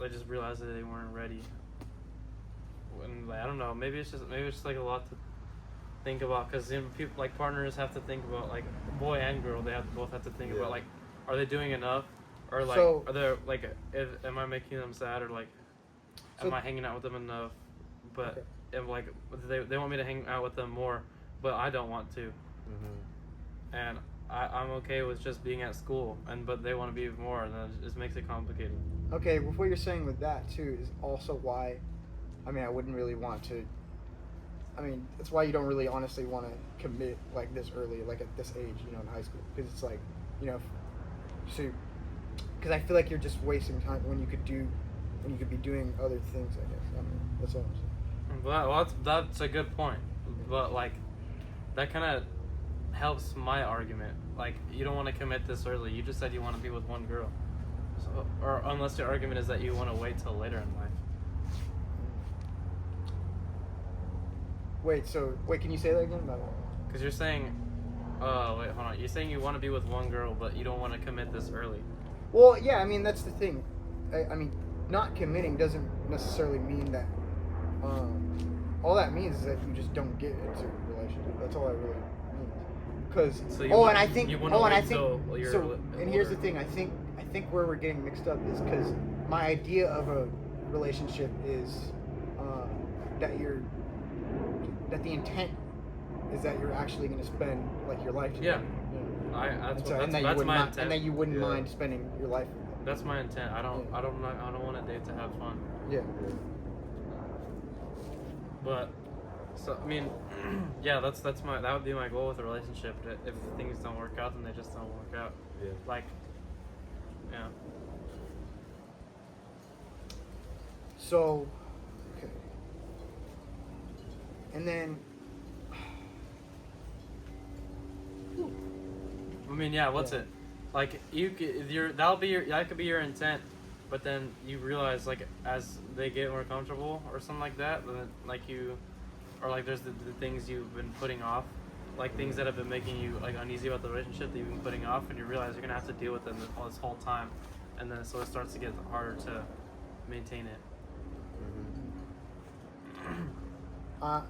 I just realized that they weren't ready. And like, I don't know. Maybe it's just like a lot to think about because people like partners have to think about like boy and girl. They both have to think Yeah. about like, are they doing enough, or like So- are they like, am I making them sad, or like, So- am I hanging out with them enough? But Okay. and like they want me to hang out with them more, but I don't want to. Mm-hmm. And I'm okay with just being at school, but they want to be more, and then it just makes it complicated. Okay, well, what you're saying with that too is also why. I mean, I wouldn't really want to. I mean, that's why you don't really honestly want to commit like this early, like at this age, in high school, because it's like, because I feel like you're just wasting time when you could be doing other things. I guess. I mean, that's all I'm saying. Well, that's a good point, but like, that kind of helps my argument. Like, you don't want to commit this early. You just said you want to be with one girl, or unless the argument is that you want to wait till later in life. Wait, can you say that again? Because you're saying, wait, hold on. You're saying you want to be with one girl, but you don't want to commit this early. Well, yeah, I mean, that's the thing. I mean, not committing doesn't necessarily mean that. All that means is that you just don't get into a relationship. That's all I really mean. Because So and I think so. And here's the older. thing. I think where we're getting mixed up is because my idea of a relationship is that the intent is that you're actually going to spend like your life together. Yeah. And That's that my and intent. that you wouldn't Yeah. mind spending your life with them. That's my intent. I don't Yeah. want to date to have fun. Yeah. But so I mean, yeah, that would be my goal with a relationship. If things don't work out, then they just don't work out. Yeah. Like, yeah. So, okay. And then, I mean, yeah. What's Yeah. it? Like that could be your intent, but then you realize like as they get more comfortable or something like that, then there's the things you've been putting off, like things that have been making you like uneasy about the relationship that you've been putting off, and you realize you're gonna have to deal with them this whole time, and then so it starts to get harder to maintain it. yeah.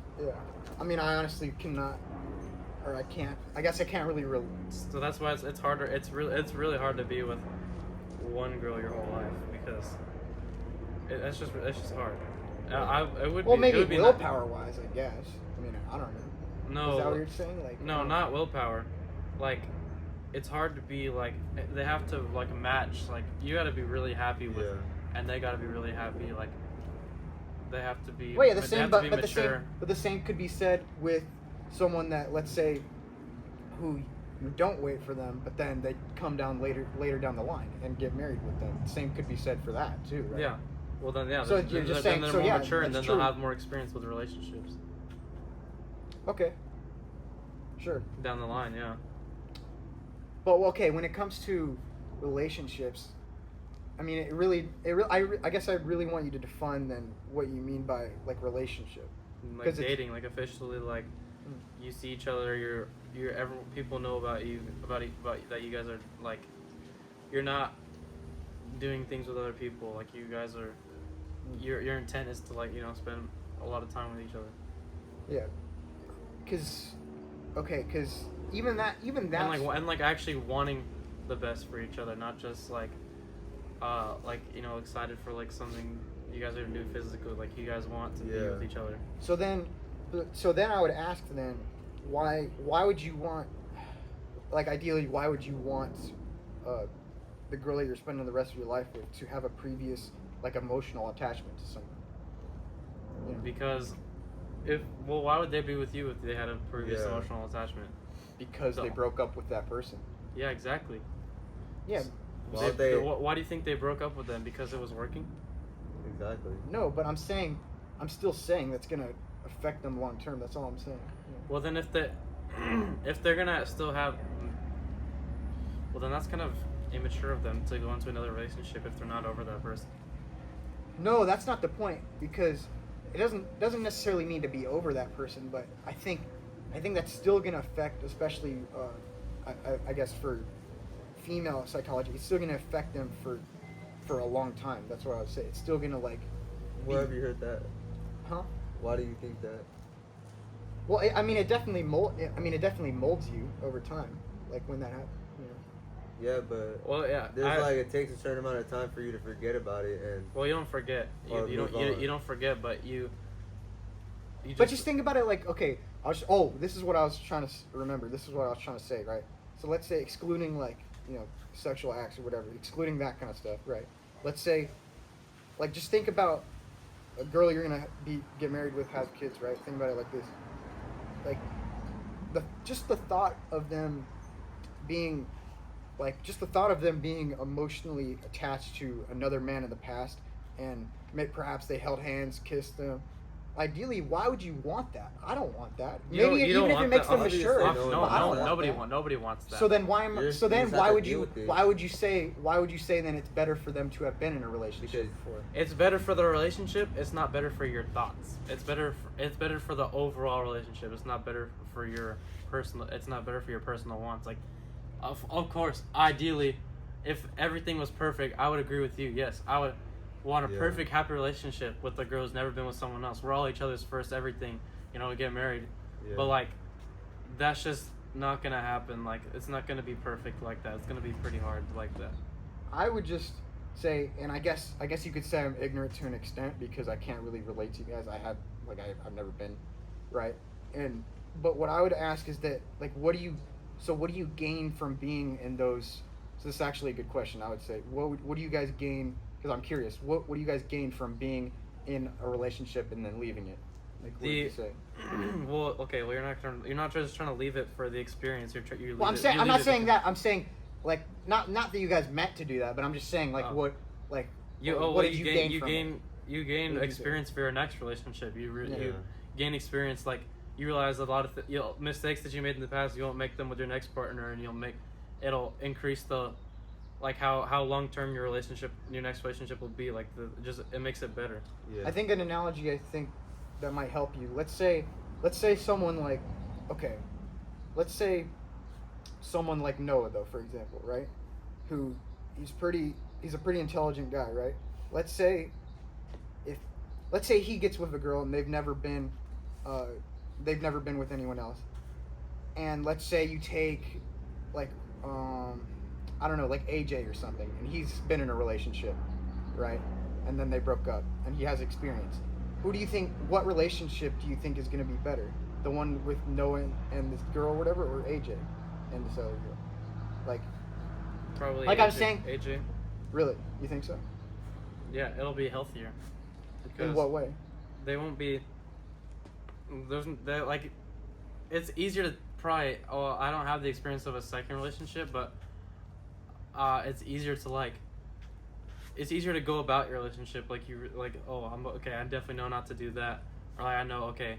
I mean, I honestly cannot, or I can't. I guess I can't really. So that's why it's harder. It's really hard to be with one girl your whole life because it's just hard. It would Well, be, maybe it would be willpower wise, I guess. I mean, I don't know. No, Is that what you're saying? Like, no, not willpower. Like, it's hard to be like they have to like match. Like you got to be really happy with, Yeah. and they got to be really happy. Like they have to be. Well, yeah, they have to be mature. but the same could be said with someone that, let's say, who you don't wait for them, but then they come down later down the line and get married with them. The same could be said for that too, right? Yeah. Well then, yeah. So then, you're just then saying- they're so more yeah, mature, and then that's they'll true. have more experience with relationships Okay. Sure. down the line. Yeah. But okay, when it comes to relationships, I mean, I guess I really want you to define then what you mean by like relationship. Like 'Cause it's- dating, like officially, like you see each other. People know about you, about that you guys are like, you're not doing things with other people. Like you guys are, your intent is to like spend a lot of time with each other. Yeah. Cause even that And like actually wanting the best for each other, not just like excited for like something you guys are gonna do physically. Like you guys want to be with each other. So then I would ask then, why would you want, like ideally, why would you want the girl that you're spending the rest of your life with to have a previous like emotional attachment to someone? You know? Because why would they be with you if they had a previous emotional attachment? Because they broke up with that person. Yeah, exactly. Yeah. Why do you think they broke up with them? Because it was working? Exactly. No, but I'm still saying that's gonna affect them long term. That's all I'm saying. Yeah. Well, then if they're gonna still have, well, then that's kind of immature of them to go into another relationship if they're not over that person. No, that's not the point, because it doesn't necessarily need to be over that person, but I think that's still gonna affect, especially I guess for female psychology, it's still gonna affect them for a long time. That's what I would say. It's still gonna like. Where have you heard that? Huh? Why do you think that? Well, it definitely molds you over time, like when that happens. Yeah, but it takes a certain amount of time for you to forget about it, and well, you don't forget. You don't forget, but you but just think about it like, okay, this is what I was trying to remember. This is what I was trying to say, right? So let's say excluding like sexual acts or whatever, excluding that kind of stuff, right? Let's say, like, just think about a girl you're gonna get married with, has kids, right? Think about it like this, like the thought of them being emotionally attached to another man in the past, and perhaps they held hands, kissed them. Ideally, why would you want that? I don't want that. Maybe even if it makes them mature. Nobody wants that. So then why would you say then it's better for them to have been in a relationship before? It's better for the relationship. It's not better for your thoughts. It's better for the overall relationship. It's not better for your personal. It's not better for your personal wants. Like, of course, ideally, if everything was perfect, I would agree with you. Yes, I would want a perfect, happy relationship with a girl who's never been with someone else. We're all each other's first everything. We get married. Yeah. But, like, that's just not going to happen. Like, it's not going to be perfect like that. It's going to be pretty hard like that. I would just say, and I guess you could say I'm ignorant to an extent because I can't really relate to you guys. I've never been, right? But what I would ask is that, like, what do you gain from being in those? So this is actually a good question. I would say, what do you guys gain? Because I'm curious, what do you guys gain from being in a relationship and then leaving it? Like, what do you say? Well, okay. Well, you're not just trying to leave it for the experience. I'm not saying that. I'm saying, like, not that you guys meant to do that, but I'm just saying, like, what did you gain from it? You gain experience for your next relationship. You gain experience, like, you realize a lot of mistakes that you made in the past, you won't make them with your next partner, and it'll increase the, like, how long term your next relationship will be. Like, it makes it better. Yeah. I think an analogy that might help you. Let's say someone like, okay, let's say someone like Noah, though, for example, right? He's a pretty intelligent guy, right? Let's say he gets with a girl and they've never been with anyone else, and let's say you take, like, I don't know, like AJ or something, and he's been in a relationship, right? And then they broke up, and he has experience. What relationship do you think is going to be better? The one with Noah and this girl or whatever, or AJ and this other girl? Like, probably like AJ, I'm saying, AJ. Really? You think so? Yeah, it'll be healthier. In what way? They won't be. Like, it's easier to probably. Oh, I don't have the experience of a second relationship, but it's easier to, like. It's easier to go about your relationship, like, I'm okay. I definitely know not to do that, or like, I know, okay,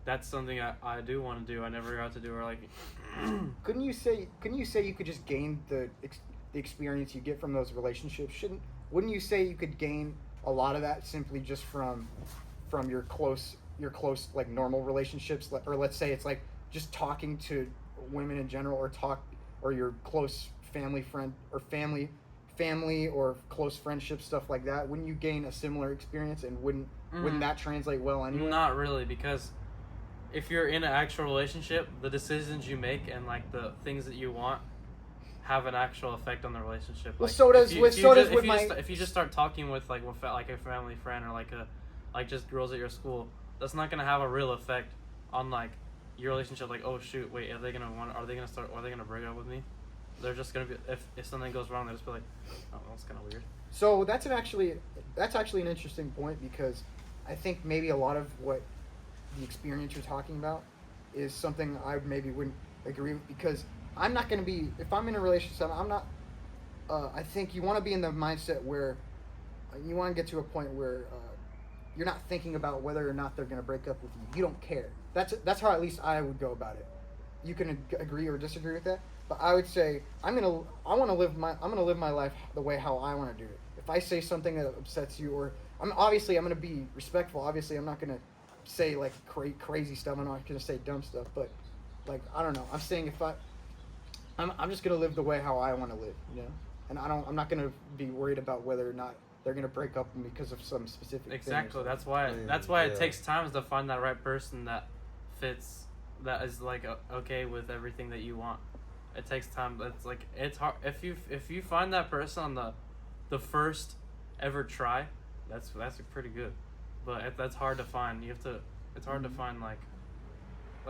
that's something I do want to do. I never got to do, or like. Couldn't you say you could just gain the experience you get from those relationships? wouldn't you say you could gain a lot of that simply just from your close like normal relationships, or let's say it's like just talking to women in general, or your close family friend or family or close friendship stuff like that? Wouldn't you gain a similar experience, and wouldn't that translate well anyway? Not really, because if you're in an actual relationship, the decisions you make and like the things that you want have an actual effect on the relationship. Well, Like, so does if you just start talking with like a family friend, or like just girls at your school, that's not gonna have a real effect on like your relationship. Like, oh shoot, wait, are they gonna break up with me? They're just gonna be, if something goes wrong, they'll just be like, oh, that's kind of weird. So that's actually an interesting point, because I think maybe a lot of what the experience you're talking about is something I maybe wouldn't agree with, because I'm not going to be, if I'm in a relationship, I'm not, I think you want to be in the mindset where you want to get to a point where you're not thinking about whether or not they're going to break up with you. You don't care. That's how at least I would go about it. You can agree or disagree with that, but I would say I'm gonna live my life the way how I want to do it. If I say something that upsets you, or I'm gonna be respectful. Obviously, I'm not gonna say like crazy stuff. I'm not gonna say dumb stuff. But like, I don't know. I'm saying I'm just gonna live the way how I want to live, you know. And I'm not gonna be worried about whether or not they're gonna break up with me because of some specific Exactly. thing. That's why it takes time to find that right person that fits, that is like okay with everything that you want. It takes time. It's hard if you find that person on the first ever try. That's pretty good, but that's hard to find. It's hard to find like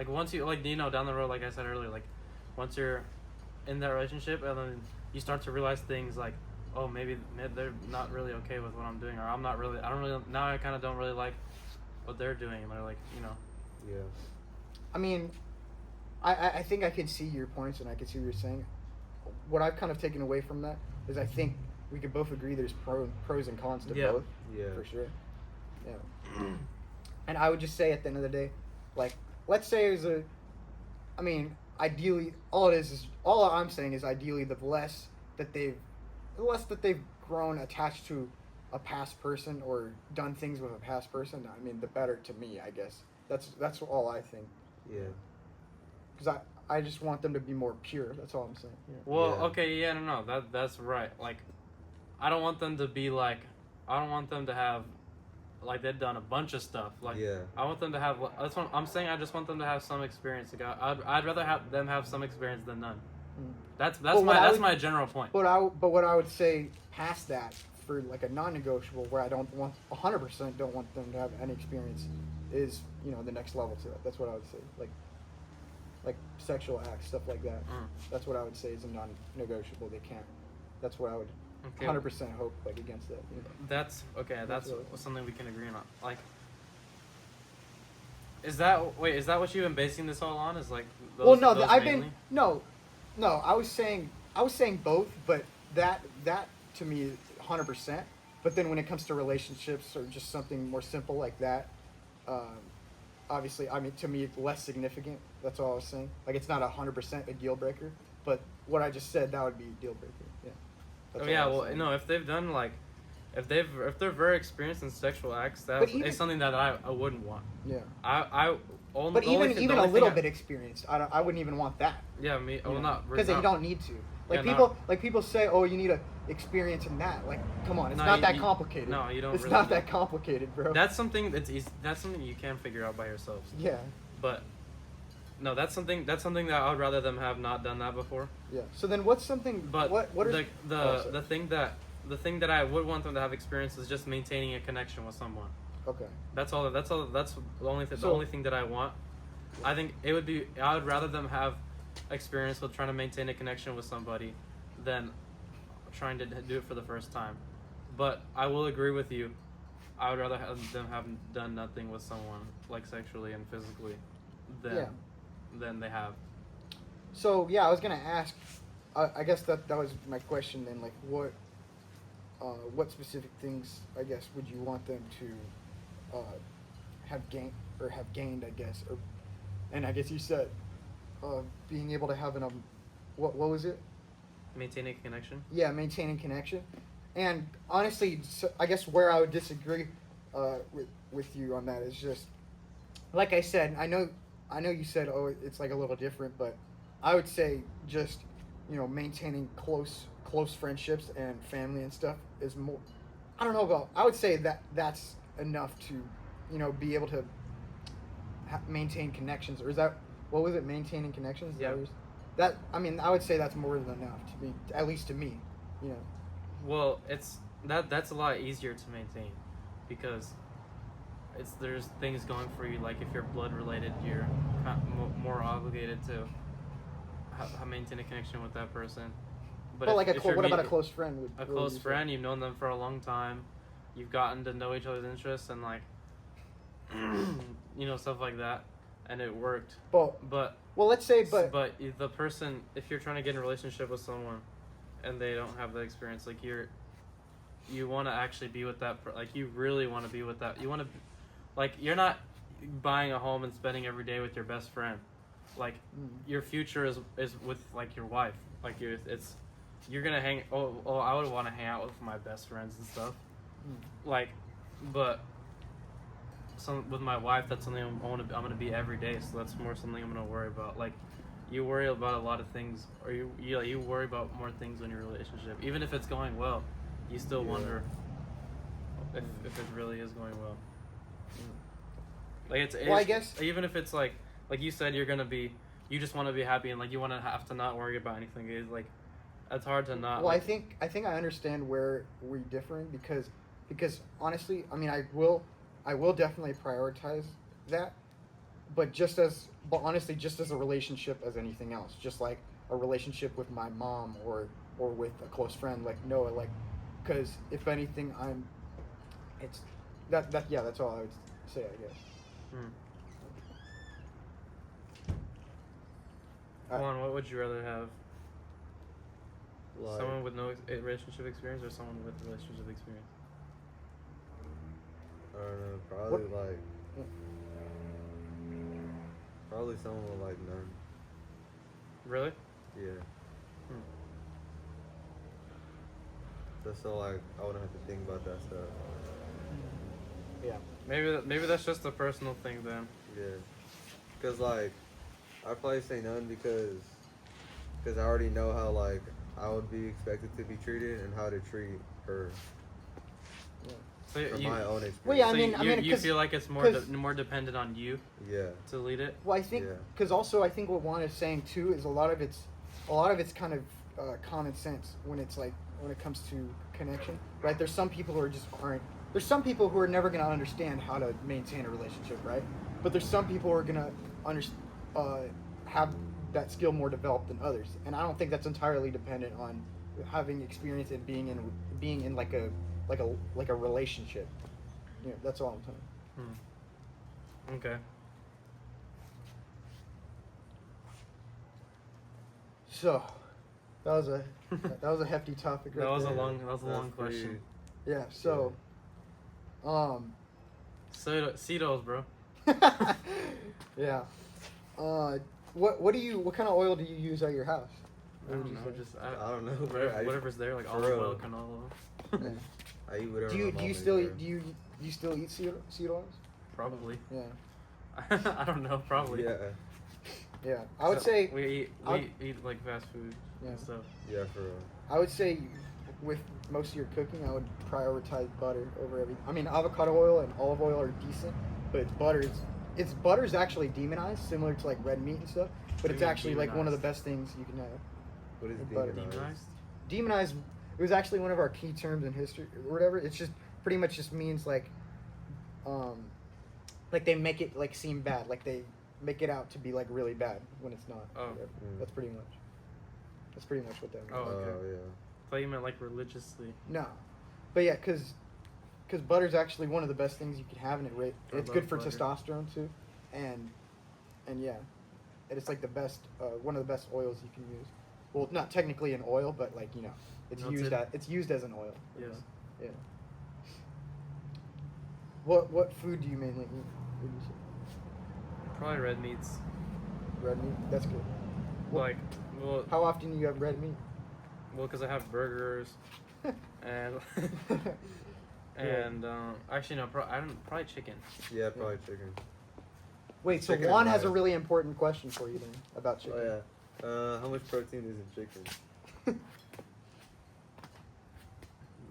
once you down the road, like I said earlier, like once you're in that relationship, and then you start to realize things like, oh, maybe they're not really okay with what I'm doing, or I don't really now I kind of don't really like what they're doing, and they're like, Yeah. I mean, I think I can see your points, and I can see what you're saying. What I've kind of taken away from that is I think we could both agree there's pros and cons to both. Yeah. For sure. Yeah. And I would just say at the end of the day, like, let's say ideally, all I'm saying is ideally the less that they've grown attached to a past person or done things with a past person, I mean, the better to me, I guess. That's all I think. Yeah. Because I just want them to be more pure. That's all I'm saying. Yeah. well, Yeah. okay, yeah, no, that's right. Like, I don't want them to be like, I don't want them to have, like, they've done a bunch of stuff. Like, Yeah. I want them to have, that's what I'm saying. I just want them to have some experience. Like, I'd rather have them have some experience than none. Mm. That's my general point. But what I would say past that, for like a non-negotiable, where I don't want 100% don't want them to have any experience, is the next level to it. That's what I would say. Like sexual acts, stuff like that. That's what I would say is a non-negotiable. They can't. That's what I would 100% hope against that. That's okay. That's something we can agree on. Like, is that what you've been basing this all on? Is like those, well, no, those I've mainly? been no. I was saying both, but that to me is 100%. But then when it comes to relationships or just something more simple like that, obviously, I mean, to me, it's less significant. That's all I was saying. Like, it's not 100% a deal breaker, but what I just said, that would be a deal breaker. Yeah. That's all I was saying. No. If they've done like, if they're very experienced in sexual acts, is something that I wouldn't want. Yeah. I only. But the only even thing a little bit experienced, I wouldn't even want that. Yeah, me. Well, not because you don't need to. Like people say, oh, you need a experience in that. Like, come on, it's not that complicated. No, you don't. It's really not that complicated, bro. That's something that's easy. That's something you can figure out by yourselves. Yeah. But no, that's something that I would rather them have not done that before. Yeah. So then, what's something? But what are the thing that I would want them to have experience is just maintaining a connection with someone. Okay. That's all. That's the only thing that I want. I think I would rather them have experience with trying to maintain a connection with somebody than trying to do it for the first time. But I will agree with you. I would rather have them have done nothing with someone, like sexually and physically, than they have. So yeah, I was gonna ask. I guess that was my question then. Like, what specific things, I guess, would you want them to have gained? I guess, and I guess you said being able to have what was it? Maintaining a connection. Yeah, maintaining connection, And honestly, I guess where I would disagree with you on that is just, like I said, I know you said, oh, it's like a little different, but I would say just, maintaining close friendships and family and stuff is more. I don't know about. I would say that's enough to, be able to maintain connections. Or is that what was it? Maintaining connections? Yeah. That I mean, I would say that's more than enough to me, at least to me. Well, that's a lot easier to maintain, because there's things going for you. Like if you're blood related, you're more obligated to maintain a connection with that person. But like what about a close friend? A close friend, you've known them for a long time, you've gotten to know each other's interests and like, stuff like that, and it worked. But let's say but the person, if you're trying to get in a relationship with someone, and they don't have the experience, like you want to actually be with that, like you really want to be with that. You want to, like you're not buying a home and spending every day with your best friend. Like your future is with like your wife. Like you're gonna hang. I would want to hang out with my best friends and stuff. Like, but with my wife, that's something I'm gonna be every day. So that's more something I'm gonna worry about. Like, you worry about a lot of things, or you worry about more things in your relationship. Even if it's going well, you still wonder if it really is going well. Like it's I guess even if it's like you said, you just want to be happy, and like you want to have to not worry about anything. It's like it's hard to not. Well, I think I understand where we're differing because honestly, I mean, I will definitely prioritize that, but honestly, just as a relationship as anything else, just like a relationship with my mom or with a close friend like Noah, like, because if anything, that's all I would say, I guess. Juan, what would you rather have? Like, Someone with no relationship experience or someone with relationship experience? I don't know. Probably someone with like none. Really? Yeah. Just so like I wouldn't have to think about that stuff. Yeah. Maybe that's just a personal thing then. Yeah. Cause like I'd probably say none because I already know how like I would be expected to be treated and how to treat her. Yeah. From my own experience. Well, yeah, you feel like it's more dependent on you. Yeah. To lead it. Well, I think because also I think what Juan is saying too is a lot of it's kind of common sense when it comes to connection, right? There's some people who There's some people who are never going to understand how to maintain a relationship, right? But there's some people who are going to have that skill more developed than others, and I don't think that's entirely dependent on having experience in being in like a relationship. That's all I'm saying. Okay. So, that was a hefty topic. Right That was there. a long question. Yeah. So, Cedos, bro. Yeah. What kind of oil do you use at your house? I don't know. I don't know. Whatever's there, like olive oil, canola. Yeah. I eat whatever. Do you still eat seed oils? Probably. Yeah. I don't know. Probably. Yeah. Yeah. I would say we eat like fast food and stuff. Yeah, for real. I would say with most of your cooking, I would prioritize butter over everything. I mean, avocado oil and olive oil are decent, but butter's actually demonized, similar to like red meat and stuff. But it's actually like one of the best things you can have. What is Demonized? Demonized. It was actually one of our key terms in history or whatever. It's just pretty much just means like they make it like seem bad, like they make it out to be like really bad when it's not. Oh. That's pretty much what that means. Oh, okay. Oh, yeah. I thought you meant like religiously. No, but yeah, because butter's actually one of the best things you can have, and it's good for butter. testosterone too, and yeah, and it's like the best one of the best oils you can use. Well, not technically an oil, but like it's used as an oil. Yeah. Yeah. What food do you mainly eat? Would you say? Probably red meats. Red meat. That's good. Well, how often do you have red meat? Well, because I have burgers, and and actually no, I don't probably chicken. Yeah, probably chicken. Wait, so Chicken Juan and has a rice. really important question for you then about chicken. Oh yeah. How much protein is in chicken?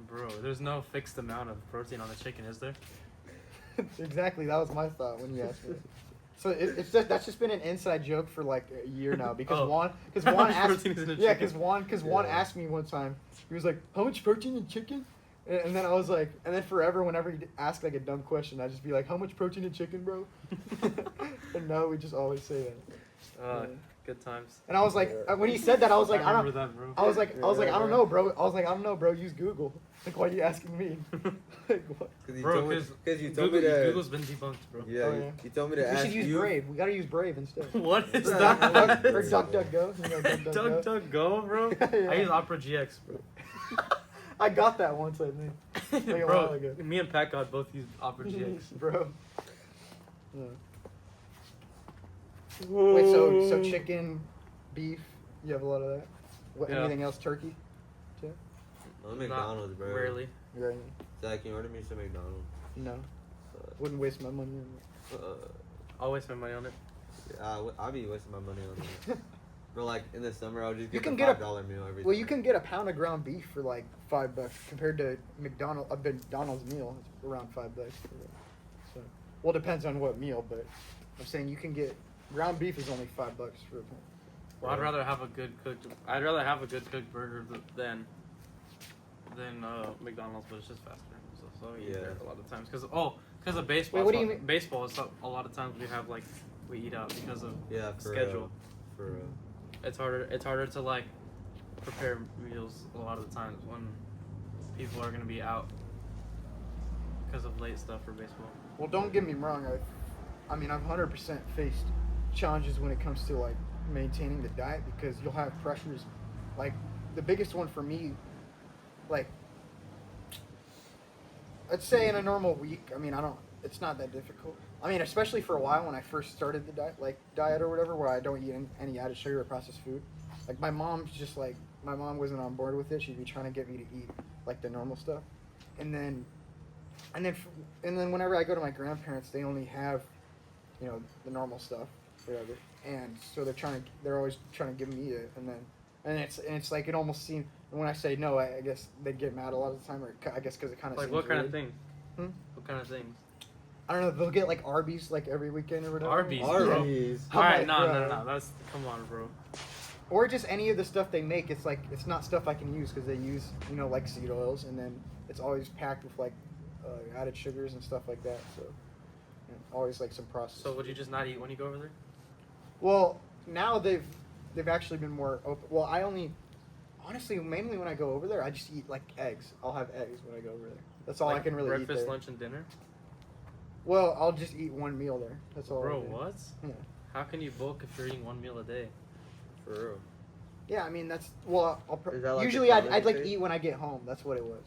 Bro, there's no fixed amount of protein on the chicken, is there? Exactly, that was my thought when you asked me. So it's just that's just been an inside joke for like a year now because Oh. Juan How much asked protein is in a yeah chicken? because Juan Yeah. asked me one time, he was like, how much protein in chicken? And then I was like, and then forever whenever he asked like a dumb question, I'd just be like, how much protein in chicken, bro? And now we just always say that. Yeah. Good times. And I was like, Yeah. when he said that, I was like, I remember don't. that, bro. I was like, Yeah, I don't bro. know, bro. I was like, I don't know, bro. Use Google. Like, why are you asking me? Like, what? Cause Bro, you because told me that. Google's been debunked, bro. Yeah, Oh, yeah. you told me to We ask should use you. Brave. We gotta use Brave instead. What is Yeah. that? Or DuckDuckGo. You know, DuckDuckGo. DuckDuckGo, bro. Yeah. I use Opera GX, bro. I got that once, I think. Like a while Bro, ago. me and Pat God both use Opera GX. Bro. Yeah. Wait, so chicken, beef, you have a lot of that? What, Yeah. anything else? Turkey? Too? No, McDonald's, bro. Rarely. Right. Zach, can you order me some McDonald's? No. Wouldn't waste my money on I'll waste my money on it. I'll be wasting my money on it. Bro, like in the summer, I'll just You get can the get a- $5 meal every Well, time. you can get a pound of ground beef for like $5 compared to a McDonald's meal. It's around $5. So, well, it depends on what meal, but I'm saying you can get ground beef is only $5 for a pound. Well, I'd rather have a good cooked burger than McDonald's, but it's just faster. So I eat Yeah. there a lot of times because of baseball. Wait, what do you mean? Baseball is a lot of times we eat out because of Yeah, for schedule. For It's harder to like prepare meals a lot of the times when people are gonna be out because of late stuff for baseball. Well, don't get me wrong. I mean, I've 100% faced challenges when it comes to like maintaining the diet because you'll have pressures. Like the biggest one for me, like let's say in a normal week. I mean, it's not that difficult. I mean, especially for a while when I first started the diet or whatever, where I don't eat any added sugar or processed food. Like my mom wasn't on board with it. She'd be trying to get me to eat like the normal stuff, and then whenever I go to my grandparents, they only have, the normal stuff, whatever. And so they're always trying to give me it, and it's like it almost seems when I say no, I guess they'd get mad a lot of the time, or I guess because it kind of Like seems what kind weird. of things? Hmm? What kind of things? I don't know. They'll get like Arby's like every weekend or whatever. Arby's, Yeah. bro. Arby's. I'm All right, like, no. bro. That's come on, bro. Or just any of the stuff they make. It's like it's not stuff I can use because they use like seed oils, and then it's always packed with like added sugars and stuff like that. So always like some processed. So would you just not eat when you go over there? Well, now they've actually been more open. Well, I honestly mainly when I go over there, I just eat like eggs. I'll have eggs when I go over there. That's all Like I can really eat breakfast, there. lunch, and dinner. Well, I'll just eat one meal there. That's all. Bro, I do. what? Yeah. How can you bulk if you're eating one meal a day? For real. Yeah, I mean that's Is that like usually a I'd common like thing? eat when I get home. That's what it was.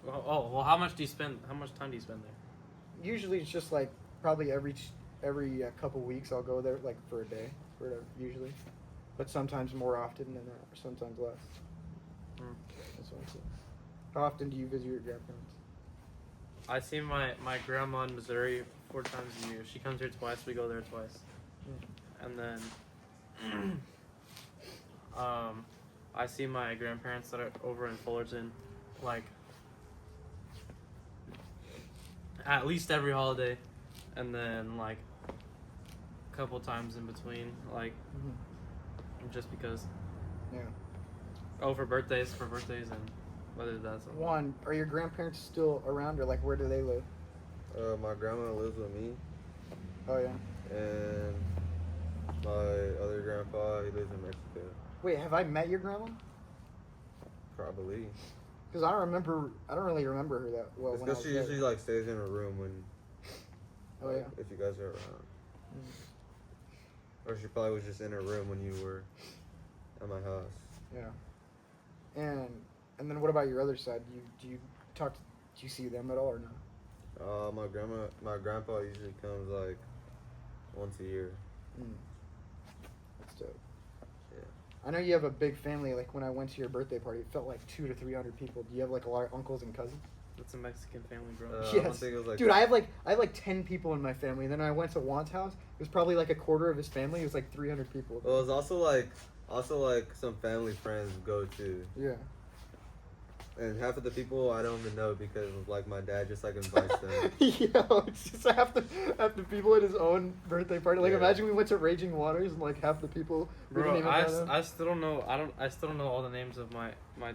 Well, how much do you spend? How much time do you spend there? Usually it's just like probably every couple weeks I'll go there like for a day, or whatever, usually, but sometimes more often than that, or sometimes less. Hmm. That's what I said. How often do you visit your grandparents? I see my grandma in Missouri 4 times a year. She comes here twice. We go there twice, and then I see my grandparents that are over in Fullerton, like at least every holiday, and then like a couple times in between, like just because. Yeah. Oh, for birthdays, and whether that's Juan, are your grandparents still around, or like where do they live? My grandma lives with me, Oh yeah. and my other grandpa, he lives in Mexico. Wait, have I met your grandma? Probably. Because I don't really remember her that well. It's When I because was she there. usually like stays in her room when, Oh yeah. if you guys are around. Mm. Or she probably was just in her room when you were at my house. Yeah. And then what about your other side? Do you see them at all or not? My grandpa usually comes like once a year. Mm. That's dope. Yeah. I know you have a big family. Like when I went to your birthday party, it felt like 200 to 300 people. Do you have like a lot of uncles and cousins? It's a Mexican family, bro. I don't Yes, think it was like dude. I have like 10 people in my family. And then I went to Juan's house. It was probably like a quarter of his family. It was like 300 people. Well, it was also like some family friends go to, Yeah. and half of the people I don't even know because like my dad just like invites them. Yo, it's just half the people at his own birthday party. Like Yeah. imagine we went to Raging Waters and like half the people we didn't Bro, even know them. I still don't know. I still don't know all the names of my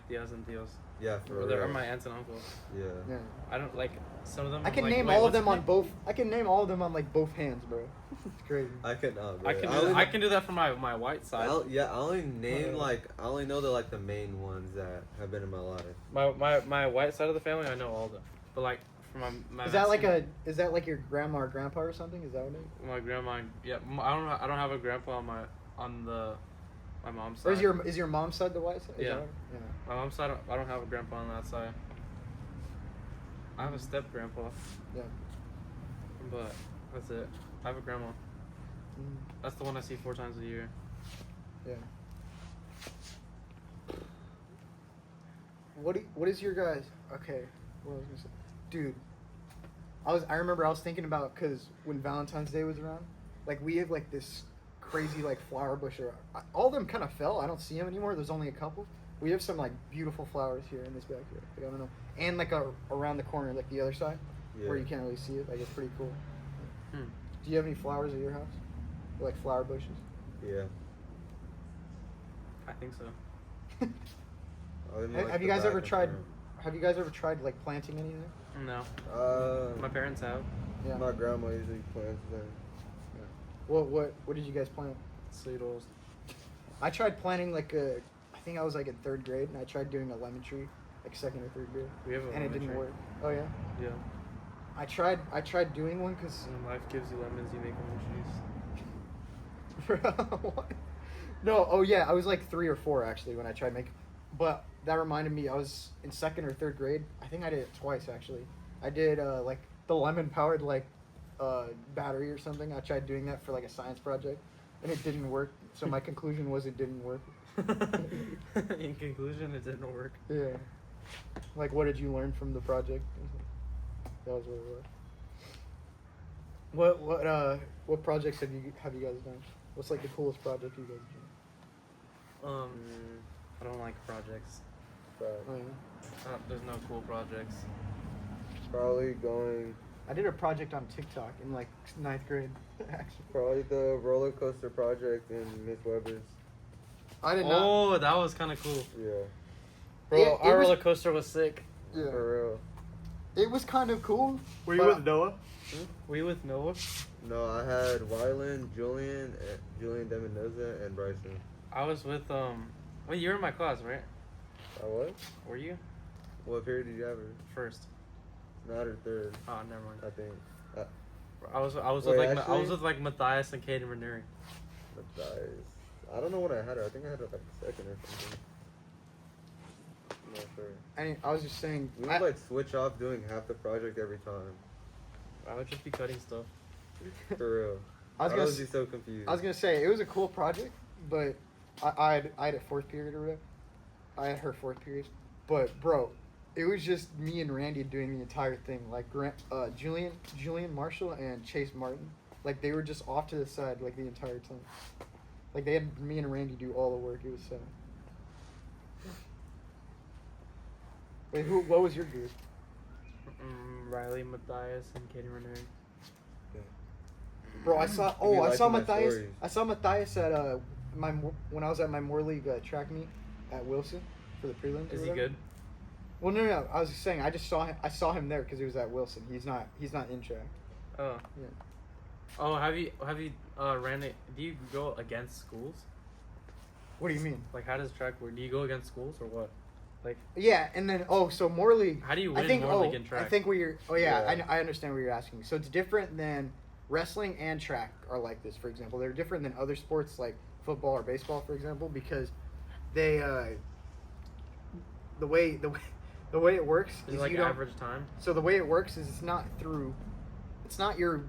tias and tios. Yeah, for Or real. my aunts and uncles. Yeah. Yeah. I don't like some of them. I I'm can like, name wait, all of what's them his on name? both. I can name all of them on like both hands, bro. It's crazy. I cannot. Bro. I can do that for my white side. I only name I only know the main ones that have been in my life. My white side of the family, I know all of them. But like for my Is that like your grandma or grandpa or something? Is that what it is? my grandma? Yeah, I don't have a grandpa on my mom's side. Or is your mom's side the white side? Is Yeah. that right? Yeah. My mom's side, I don't have a grandpa on that side. I have a step grandpa, Yeah. but that's it. I have a grandma. Mm, That's the one I see 4 times a year. yeah. What is your guys? Okay. What was I gonna say? Dude. I remember I was thinking about because when Valentine's Day was around, like we have like this crazy like flower bush. All of them kind of fell. I don't see them anymore. There's only a couple. We have some like beautiful flowers here in this backyard. Like, I don't know, and like around the corner, like the other side, where you can't really see it. Like it's pretty cool. Hmm. Do you have any flowers at your house? Like flower bushes? Yeah. I think so. I only know, Have like, you the guys back ever and tried? front. Have you guys ever tried like planting anything? No, my parents have. Yeah. My grandma usually plants them. What did you guys plant? Seedles. I tried planting I think I was like in 3rd grade, and I tried doing a lemon tree, like 2nd or 3rd grade, We have a and it lemon didn't tree. work. Oh yeah. Yeah. I tried doing one because. When life gives you lemons, you make lemon trees. What? No, oh yeah, I was like 3 or 4 actually when I tried making. But that reminded me, I was in 2nd or 3rd grade. I think I did it twice actually. I did like the lemon powered like battery or something. I tried doing that for like a science project, and it didn't work. So my conclusion was it didn't work. In conclusion, it didn't work. Yeah. Like, what did you learn from the project? That was what it was. What projects have you guys done? What's like the coolest project you guys done? I don't like projects. But Oh, yeah. There's no cool projects. probably going. I did a project on TikTok in like 9th grade. Actually, Probably the roller coaster project in Miss Weber's. I did not. Oh, that was kind of cool. Yeah. Bro, It our was- roller coaster was sick. Yeah, For real. it was kind of cool. Were you with Noah? Were you with Noah? No, I had Wyland, Julian Deminoza, and Bryson. I was with Well, you were in my class, right? I what? Were you? What period did you have her? First. Not her 3rd, Oh, never mind. I think. I was Wait, with I actually? was with like Matthias and Kaden Ranieri. Matthias. I don't know when I had her. I think I had her like 2nd or something. I'm not sure. I was just saying. We would like switch off doing half the project every time. I would just be cutting stuff. For real. I was I gonna. would be so confused. I was gonna say it was a cool project, but I had a 4th period or whatever. I had her 4th period, but bro, it was just me and Randy doing the entire thing. Like Julian Marshall and Chase Martin, like they were just off to the side like the entire time. Like they had me and Randy do all the work. It was sad. Wait, what was your group? Riley, Matthias, and Kaden Ranieri. Bro, I saw. You Oh, I liking saw my Matthias. stories. I saw Matthias at when I was at my Moore League track meet at Wilson for the prelims. or Is he whatever. good? Well, no. I was just saying. I just saw him. I saw him there because he was at Wilson. He's not in track. Oh. Yeah. Oh, have you ran it? Do you go against schools? What do you mean? Like, how does track work? Do you go against schools or what? Like, Yeah, and then so Moore League. how do you I win think. Moore League in track? I think where you're. Oh yeah, Yeah. I understand what you're asking. So it's different than wrestling and track are like this. For example, they're different than other sports like football or baseball, for example, because they the way it works Is is it like you don't. average time? So the way it works is it's not your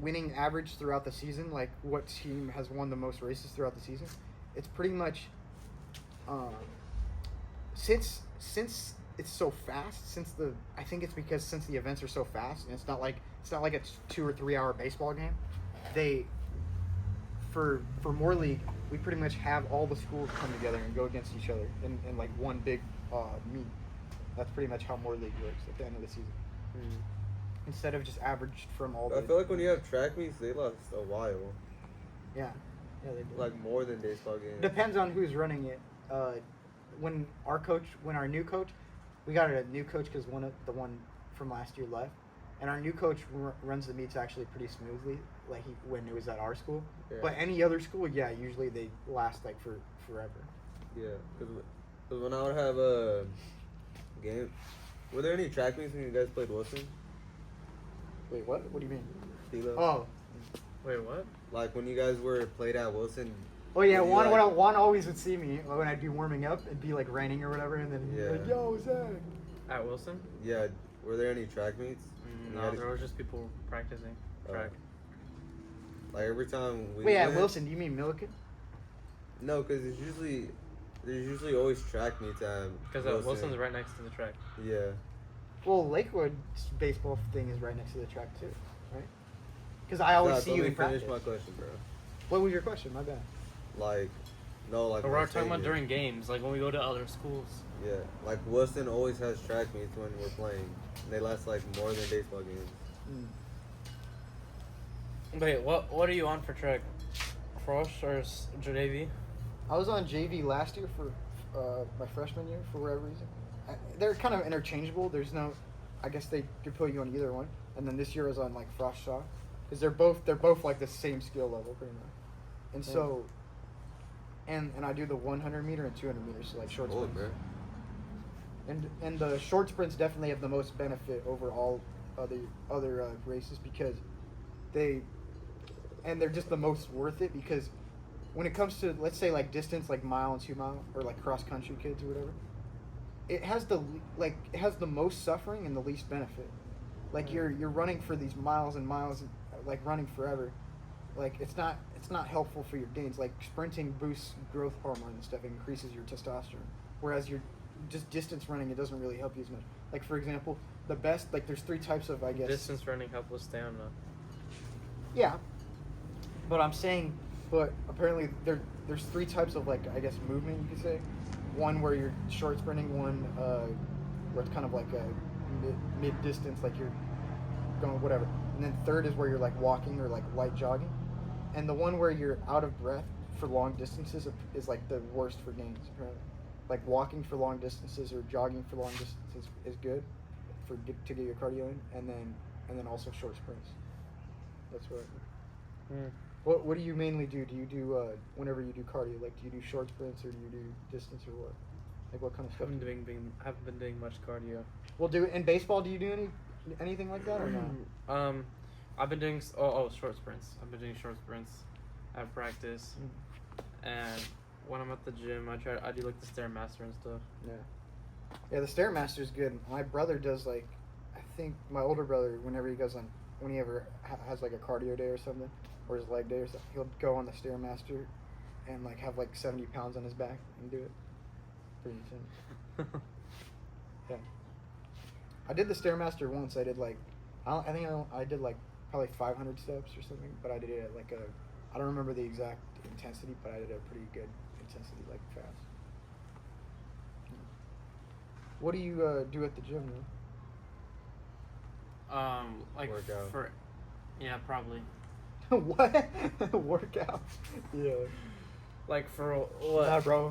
winning average throughout the season, like what team has won the most races throughout the season. It's pretty much Since it's so fast, I think it's because since the events are so fast, and it's not like a 2 or 3 hour baseball game. They for Moore League, we pretty much have all the schools come together and go against each other in like one big meet. That's pretty much how Moore League works at the end of the season. Instead of just averaged from all. I feel like when you have track meets, they last a while. Yeah, they do. Like more than baseball games. Depends on who's running it. When our new coach, we got a new coach because the one from last year left, and our new coach runs the meets actually pretty smoothly. Like when it was at our school, but any other school, usually they last like for forever. Yeah, because when I would have a game, were there any track meets when you guys played Wilson? Wait, what? What do you mean? Stilo? Oh. Wait, what? Like when you guys were played at Wilson. Oh yeah, Juan always would see me when I'd be warming up. It'd be like raining or whatever, and then he'd be like, "Yo, Zach." At Wilson? Yeah. Were there any track meets? No, there was just people practicing track. Like every time we. Wait, at Wilson? Do you mean Milliken? No, because there's usually always track meets at. Because Wilson's right next to the track. Yeah. Well, Lakewood's baseball thing is right next to the track too, right? Because I always see you in practice. Finish my question, bro. What was your question? My bad. Like, no, like. But we're talking about during games, like when we go to other schools. Yeah, like Wilson always has track meets when we're playing. And they last like more than baseball games. Wait, what are you on for track? Cross or JV? I was on JV last year for my freshman year for whatever reason. They're kind of interchangeable. There's no, I guess they could put you on either one. And then this year I was on like frost shot, because they're both like the same skill level pretty much. And so, and I do the 100 meter and 200 meters, so like short sprints. And the short sprints definitely have the most benefit over all other races, because they're just the most worth it, because when it comes to, let's say, like distance, like mile and 2 mile, or like cross country kids or whatever, it has the most suffering and the least benefit. Like you're running for these miles and miles, like running forever. Like it's not helpful for your gains. Like sprinting boosts growth hormone and stuff, increases your testosterone. Whereas you're just distance running, it doesn't really help you as much. Like for example, the best, like there's 3 types of, I guess. Distance running helps with stamina. Yeah. But I'm saying, but apparently there's 3 types of, like, I guess, movement, you could say. One where you're short sprinting, one where it's kind of like a mid distance, like you're going whatever. And then third is where you're like walking or like light jogging. And the one where you're out of breath for long distances is like the worst for gains, apparently. Like walking for long distances or jogging for long distances is good to get your cardio in, and then also short sprints. That's what. What do you mainly do? Do you do whenever you do cardio? Like, do you do short sprints or do you do distance or what? Like, what kind of stuff? Haven't been doing much cardio. Well, in baseball, do you do anything like that or not? I've been doing short sprints. I've been doing short sprints at practice, and when I'm at the gym, I do like the Stairmaster and stuff. Yeah, the Stairmaster is good. My brother does, like, I think my older brother, whenever he goes on, when he ever has like a cardio day or something, or his leg day or something, he'll go on the Stairmaster and like have like 70 pounds on his back and do it. Pretty insane. Yeah. I did the Stairmaster once. I did like, I did like probably 500 steps or something, but I did it at like I don't remember the exact intensity, but I did a pretty good intensity, like fast. What do you do at the gym, man? Like workout. Yeah, probably. What? Workout? Yeah. Like for what? Nah, bro.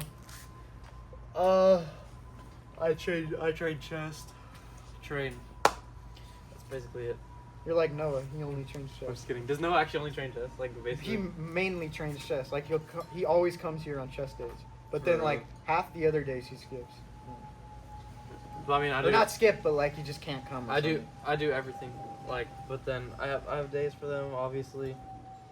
I train chest. Train. That's basically it. You're like Noah. He only trains chest. I'm just kidding. Does Noah actually only train chest? Like basically. He mainly trains chest. Like he always comes here on chest days. But then like half the other days he skips. But I mean, I do not skip, but like he just can't come. I do everything. Like, but then I have days for them, obviously.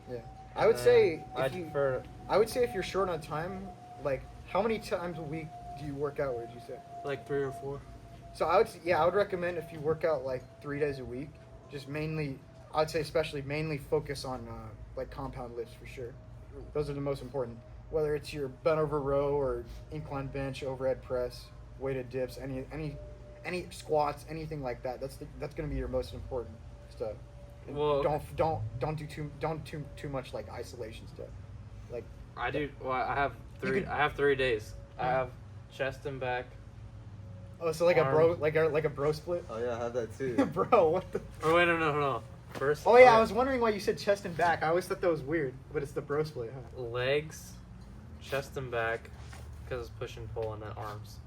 Yeah. I would say if you're short on time, like how many times a week do you work out? Would you say? Like 3 or 4. So I would recommend if you work out like 3 days a week, just mainly, I'd say especially mainly focus on like compound lifts for sure. Those are the most important. whether it's your bent over row or incline bench, overhead press, weighted dips, any squats, anything like that. That's going to be your most important stuff. And Well, don't do too much like isolation stuff. Like I do. Well, I have You three. could- I have 3 days. I have chest and back. oh, so like a bro Arms. like a bro split. Oh yeah, I have that too. Bro, what the? Oh wait, no. First. Oh yeah, I okay, was wondering why you said chest and back. I always thought that was weird, but it's the bro split, huh? legs, chest and back, because it's push and pull, and then arms,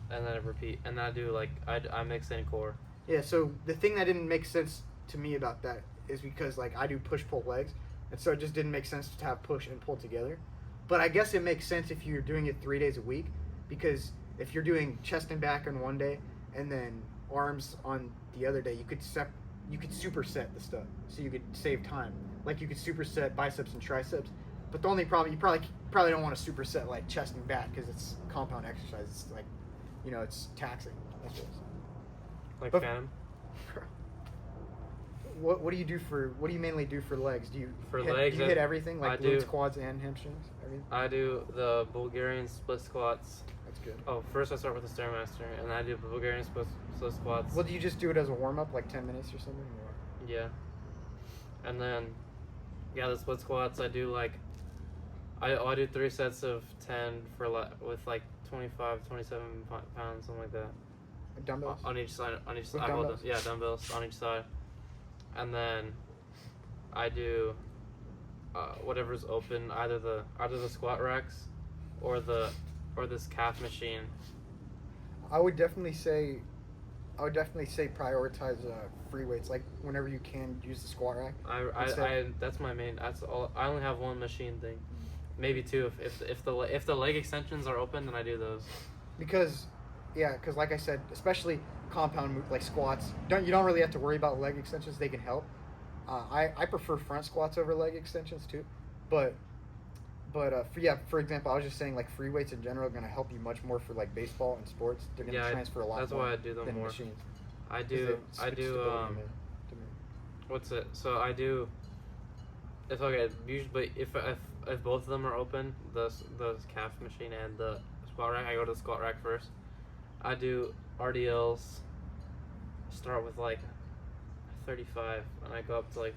and then I repeat, and then I do like I mix in core. Yeah, so the thing that didn't make sense to me about that is because like I do push pull legs, and so it just didn't make sense to have push and pull together. But I guess it makes sense if you're doing it 3 days a week, because if you're doing chest and back on one day and then arms on the other day, you could superset the stuff, so you could save time. Like you could superset biceps and triceps, but the only problem, you probably don't want to superset like chest and back because it's compound exercise. It's like, it's taxing. That's what it is. Like But- Phantom. What do you mainly do for legs? Do you For hit, legs, do you hit everything I like do. glutes, quads, and hamstrings? Everything. I do the Bulgarian split squats. That's good. Oh, first I start with the Stairmaster, and I do the Bulgarian split squats. Well, do you just do it as a warm up, like 10 minutes or something? Or? Yeah. And then, the split squats, I do like, I do 3 sets of 10 with like 25, 27 pounds, something like that. Dumbbells. On each side, With I hold them, dumbbells? dumbbells on each side. And then I do whatever's open, either the squat racks or this calf machine. I would definitely say prioritize free weights. Like whenever you can, use the squat rack. I that's my main. That's all. I only have one machine thing, maybe 2 if the leg extensions are open, then I do those. Because like I said, especially compound like squats, you don't really have to worry about leg extensions. They can help. I prefer front squats over leg extensions too, but for example, I was just saying like free weights in general are gonna help you much more for like baseball and sports. They're gonna transfer a lot. That's more why I do them than more. machines. I 'Cause do they I switch do stability to me. what's it? So I do. Usually, if both of them are open, the calf machine and the squat rack, I go to the squat rack first. I do RDLs. Start with like 35, and I go up to like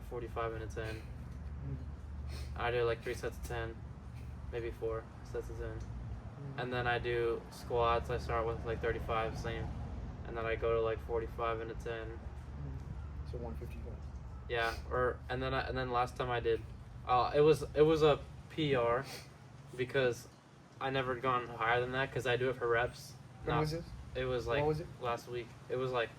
45 minutes in. I do like 3 sets of 10, maybe 4 sets of 10, and then I do squats. I start with like 35, same, and then I go to like 45 minutes in. So 155. Yeah, and then last time I did, it was a PR, because I never gone higher than that because I do it for reps. When was this? It was like What was it? last week. It was like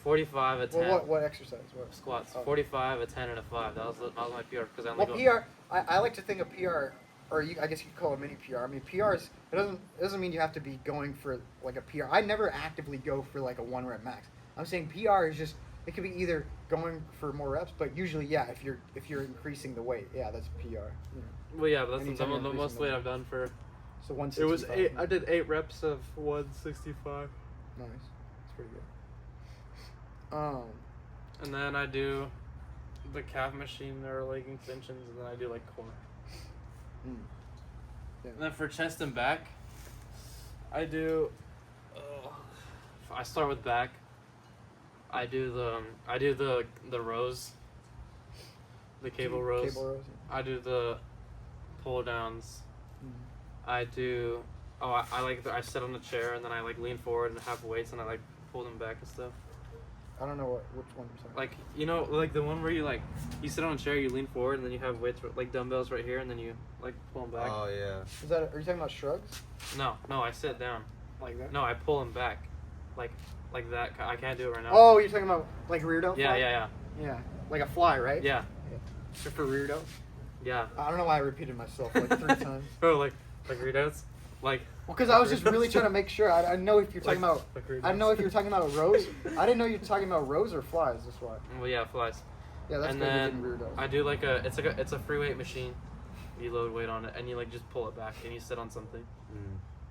45, a 10. Well, what exercise? What Squats. Oh. 45, a 10, and a 5. That was my PR because I only Well, go. PR. I like to think of PR, or I guess you could call it mini PR. I mean, PRs. It doesn't mean you have to be going for like a PR. I never actively go for like a 1 rep max. I'm saying PR is just, it could be either going for more reps, but usually if you're increasing the weight, that's PR. Yeah. Well, yeah, but that's Anytime you're the most increasing weight the- I've done for. So 165. It was 8. I did 8 reps of 165. Nice. That's pretty good. And then I do the calf machine or leg extensions, and then I do like core. Yeah. And then for chest and back, I do. I start with back. I do the rows, the cable rows. Cable rows. I do the pull downs. Mhm. I do. I sit on the chair and then I like lean forward and have weights and I like pull them back and stuff. I don't know which one you're talking. Like the one where you sit on a chair, you lean forward and then you have weights like dumbbells right here and then you like pull them back. Oh yeah. Are you talking about shrugs? No, I sit down. Like that? No, I pull them back, like that. I can't do it right now. Oh, you're talking about like rear delt? Yeah, fly? yeah, Yeah, like a fly, right? yeah, So for rear delt? yeah. I don't know why I repeated myself like 3 times. Oh, like readouts, like. Well, because I was just really trying to make sure. I know if you're talking about. Like I know if you're talking about rows. I didn't know you were talking about rows or flies. That's why. Well, yeah, flies. Yeah, that's And good. then Rear delts. I do it's a free weight machine. You load weight on it and you like just pull it back and you sit on something.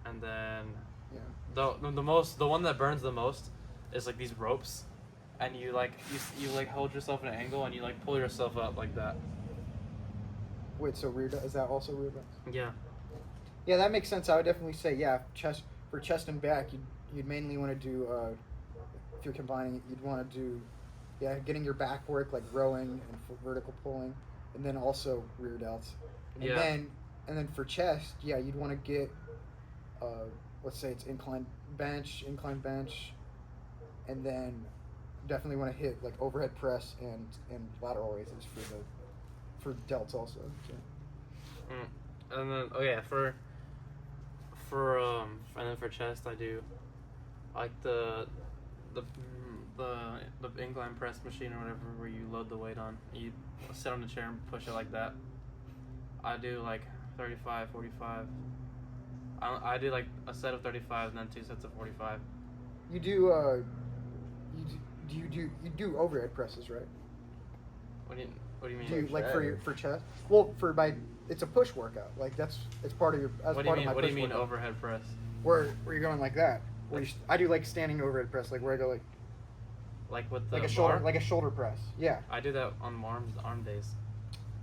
And then Yeah. the one that burns the most is like these ropes, and you like hold yourself at an angle and you like pull yourself up like that. Wait, so rear is that also rear delts? Yeah. Yeah, that makes sense. I would definitely say for chest and back, you'd mainly want to do if you're combining it, you'd want to do getting your back work like rowing and vertical pulling, and then also rear delts. And then for chest, you'd want to get let's say it's incline bench, and then definitely want to hit like overhead press and lateral raises for delts also. So. And then and then for chest I do like the incline press machine or whatever where you load the weight on. You sit on the chair and push it like that. I do like 35, 45. I do like a set of 35 and then 2 sets of 45. You do you do overhead presses, right? What do you mean? Do you like for chest? Well, it's a push workout. Like it's part of your. What do you mean overhead press? Where you're going like that? I do like standing overhead press, like where I go like with the a bar? shoulder, like a shoulder press. Yeah. I do that on arm days.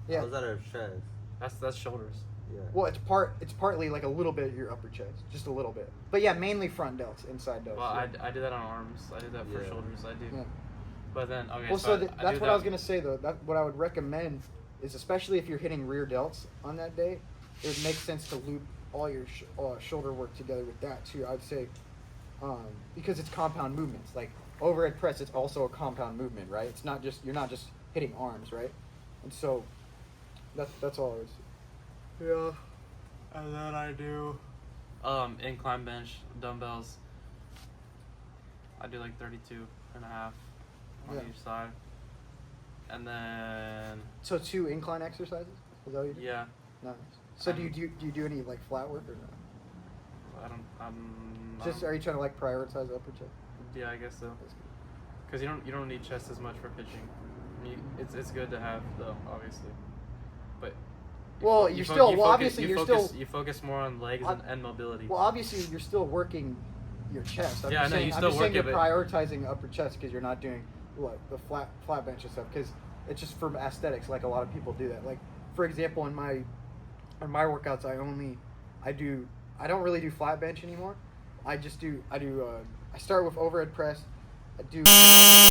Yeah. How's that a chest? That's shoulders. Yeah. Well, it's partly like a little bit of your upper chest, just a little bit. But yeah, mainly front delts, inside delts. Well, yeah. I do that on arms. I do that for shoulders. I do. Yeah. But then okay. Well, so that's what I was gonna say though. What I would recommend is, especially if you're hitting rear delts on that day, it would make sense to loop all your shoulder work together with that too. I'd say, because it's compound movements. Like overhead press, it's also a compound movement, right? It's not just you're not just hitting arms, right? And so, that's all I would say. Yeah. And then I do incline bench dumbbells. I do like 32 and a half on each side. And then So 2 incline exercises? Is that what you do? yeah. Nice. So do you do any like flat work or no? I don't Just are you trying to like prioritize upper chest? Yeah, I guess so. That's good. Because you don't need chest as much for pitching. It's good to have though, obviously. But Well, you focus more on legs and mobility. Well, obviously you're still working your chest. I'm Yeah, just I know, saying, you I'm still just work saying it, you're but- prioritizing upper chest because you're not doing the flat bench and stuff, because it's just for aesthetics. Like a lot of people do that. Like for example, in my workouts, I don't really do flat bench anymore. I start with overhead press. I do